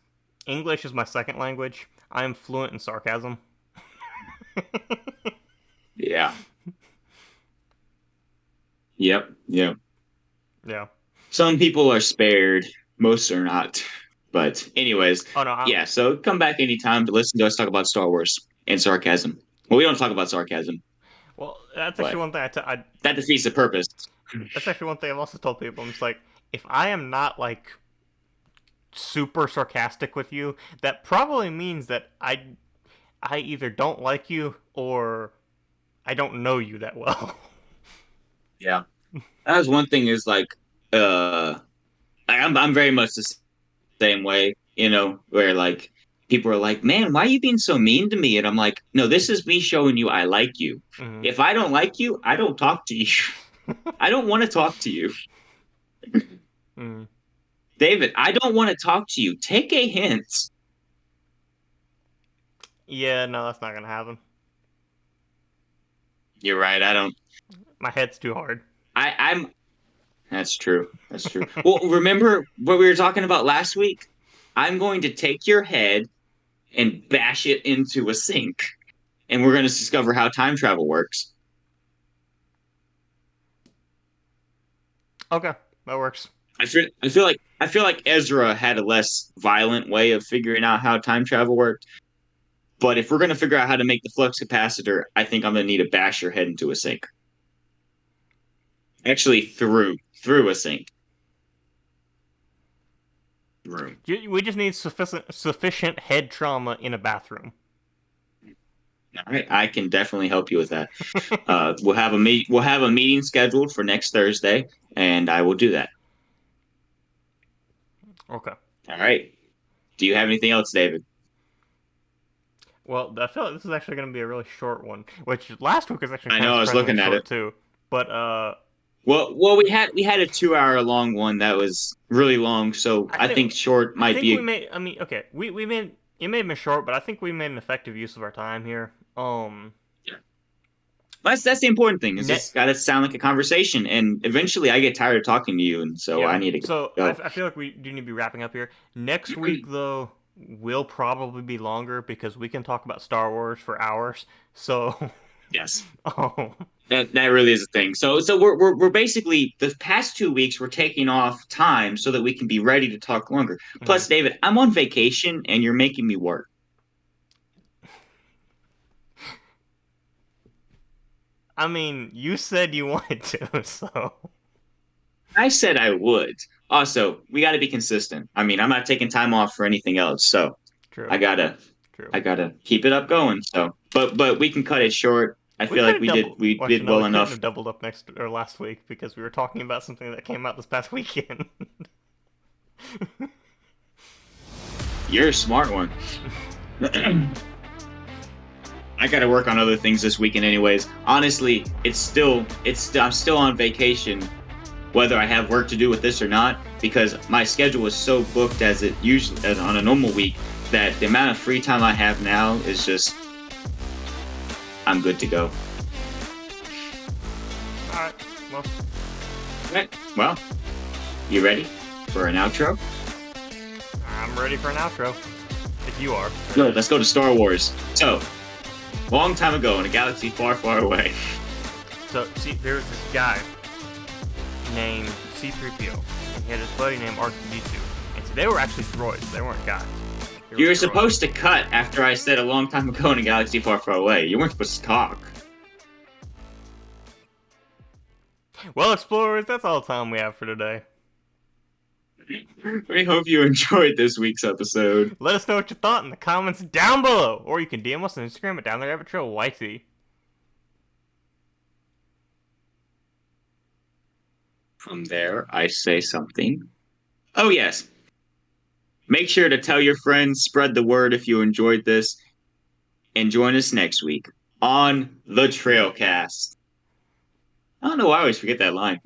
English is my second language. I am fluent in sarcasm. yeah, yep. Yeah. Some people are spared, most are not. But anyways, Oh no. yeah. So come back anytime to listen to us talk about Star Wars and sarcasm. Well, we don't talk about sarcasm, Well, that's actually but one thing that defeats the purpose. that's actually one thing I've also told people. I'm just like, if I am not like super sarcastic with you, that probably means that I either don't like you or I don't know you that well. Yeah, that was one thing. Is like, I'm very much the same way. Where like people are like, "Man, why are you being so mean to me?" And I'm like, "No, this is me showing you I like you. Mm-hmm. If I don't like you, I don't talk to you. I don't want to talk to you, Mm. David. I don't want to talk to you. Take a hint." Yeah, no, that's not gonna happen. You're right. I don't. My head's too hard. I'm. That's true. That's true. Well, remember what we were talking about last week? I'm going to take your head and bash it into a sink, and we're going to discover how time travel works. Okay, that works. I feel like Ezra had a less violent way of figuring out how time travel worked. But if we're going to figure out how to make the flux capacitor, I think I'm going to need to bash your head into a sink. Actually, through a sink. Room. We just need sufficient head trauma in a bathroom. All right, I can definitely help you with that. We'll have a meeting scheduled for next Thursday, and I will do that. Okay. All right. Do you have anything else, David? Well, I feel like this is actually going to be a really short one, which last week was actually I kind of know I was surprisingly looking at it. short too. But Well, we had a 2 hour long one that was really long, so I I think think short I might think be we a made. I mean, okay, we made it may have been short, but I think we made an effective use of our time here. that's the important thing. Is Net. it's got to sound like a conversation, and eventually I get tired of talking to you, and so I Yeah. need to So go. I feel like we do need to be wrapping up here. Next week though will probably be longer because we can talk about Star Wars for hours. So, Yes. um, That really is a thing. So we're basically the past 2 weeks we're taking off time so that we can be ready to talk longer. mhm. Plus, David, I'm on vacation and you're making me work. I mean, you said you wanted to, so I said I would. Also, we got to be consistent. I mean, I'm not taking time off for anything else, so true, I gotta true. I gotta keep it up going. So, but we can cut it short. I We feel could like have we did doubled. we Well, did actually, no, we well couldn't enough. have doubled up next or last week because we were talking about something that came out this past weekend. You're a smart one. I got to work on other things this weekend, anyways. Honestly, I'm still on vacation, whether I have work to do with this or not, because my schedule is so booked as it usually as on a normal week that the amount of free time I have now is just I'm good to go. All right. Well, Okay, well, you ready for an outro? I'm ready for an outro. If you are. Good. Let's go to Star Wars. So, long time ago in a galaxy far, far away. So, see, there was this guy named C-3PO, and he had his buddy named R2-D2. And so they were actually droids. They weren't guys. They were You were droids. supposed to cut after I said a long time ago in a galaxy far, far away. You weren't supposed to talk. Well, explorers, that's all the time we have for today. We hope you enjoyed this week's episode. Let us know what you thought in the comments down below, or you can DM us on Instagram at DownTheRabbitTrailYT. From there, I say something. Oh, yes. Make sure to tell your friends, spread the word if you enjoyed this, and join us next week on the Trailcast. I don't know why I always forget that line.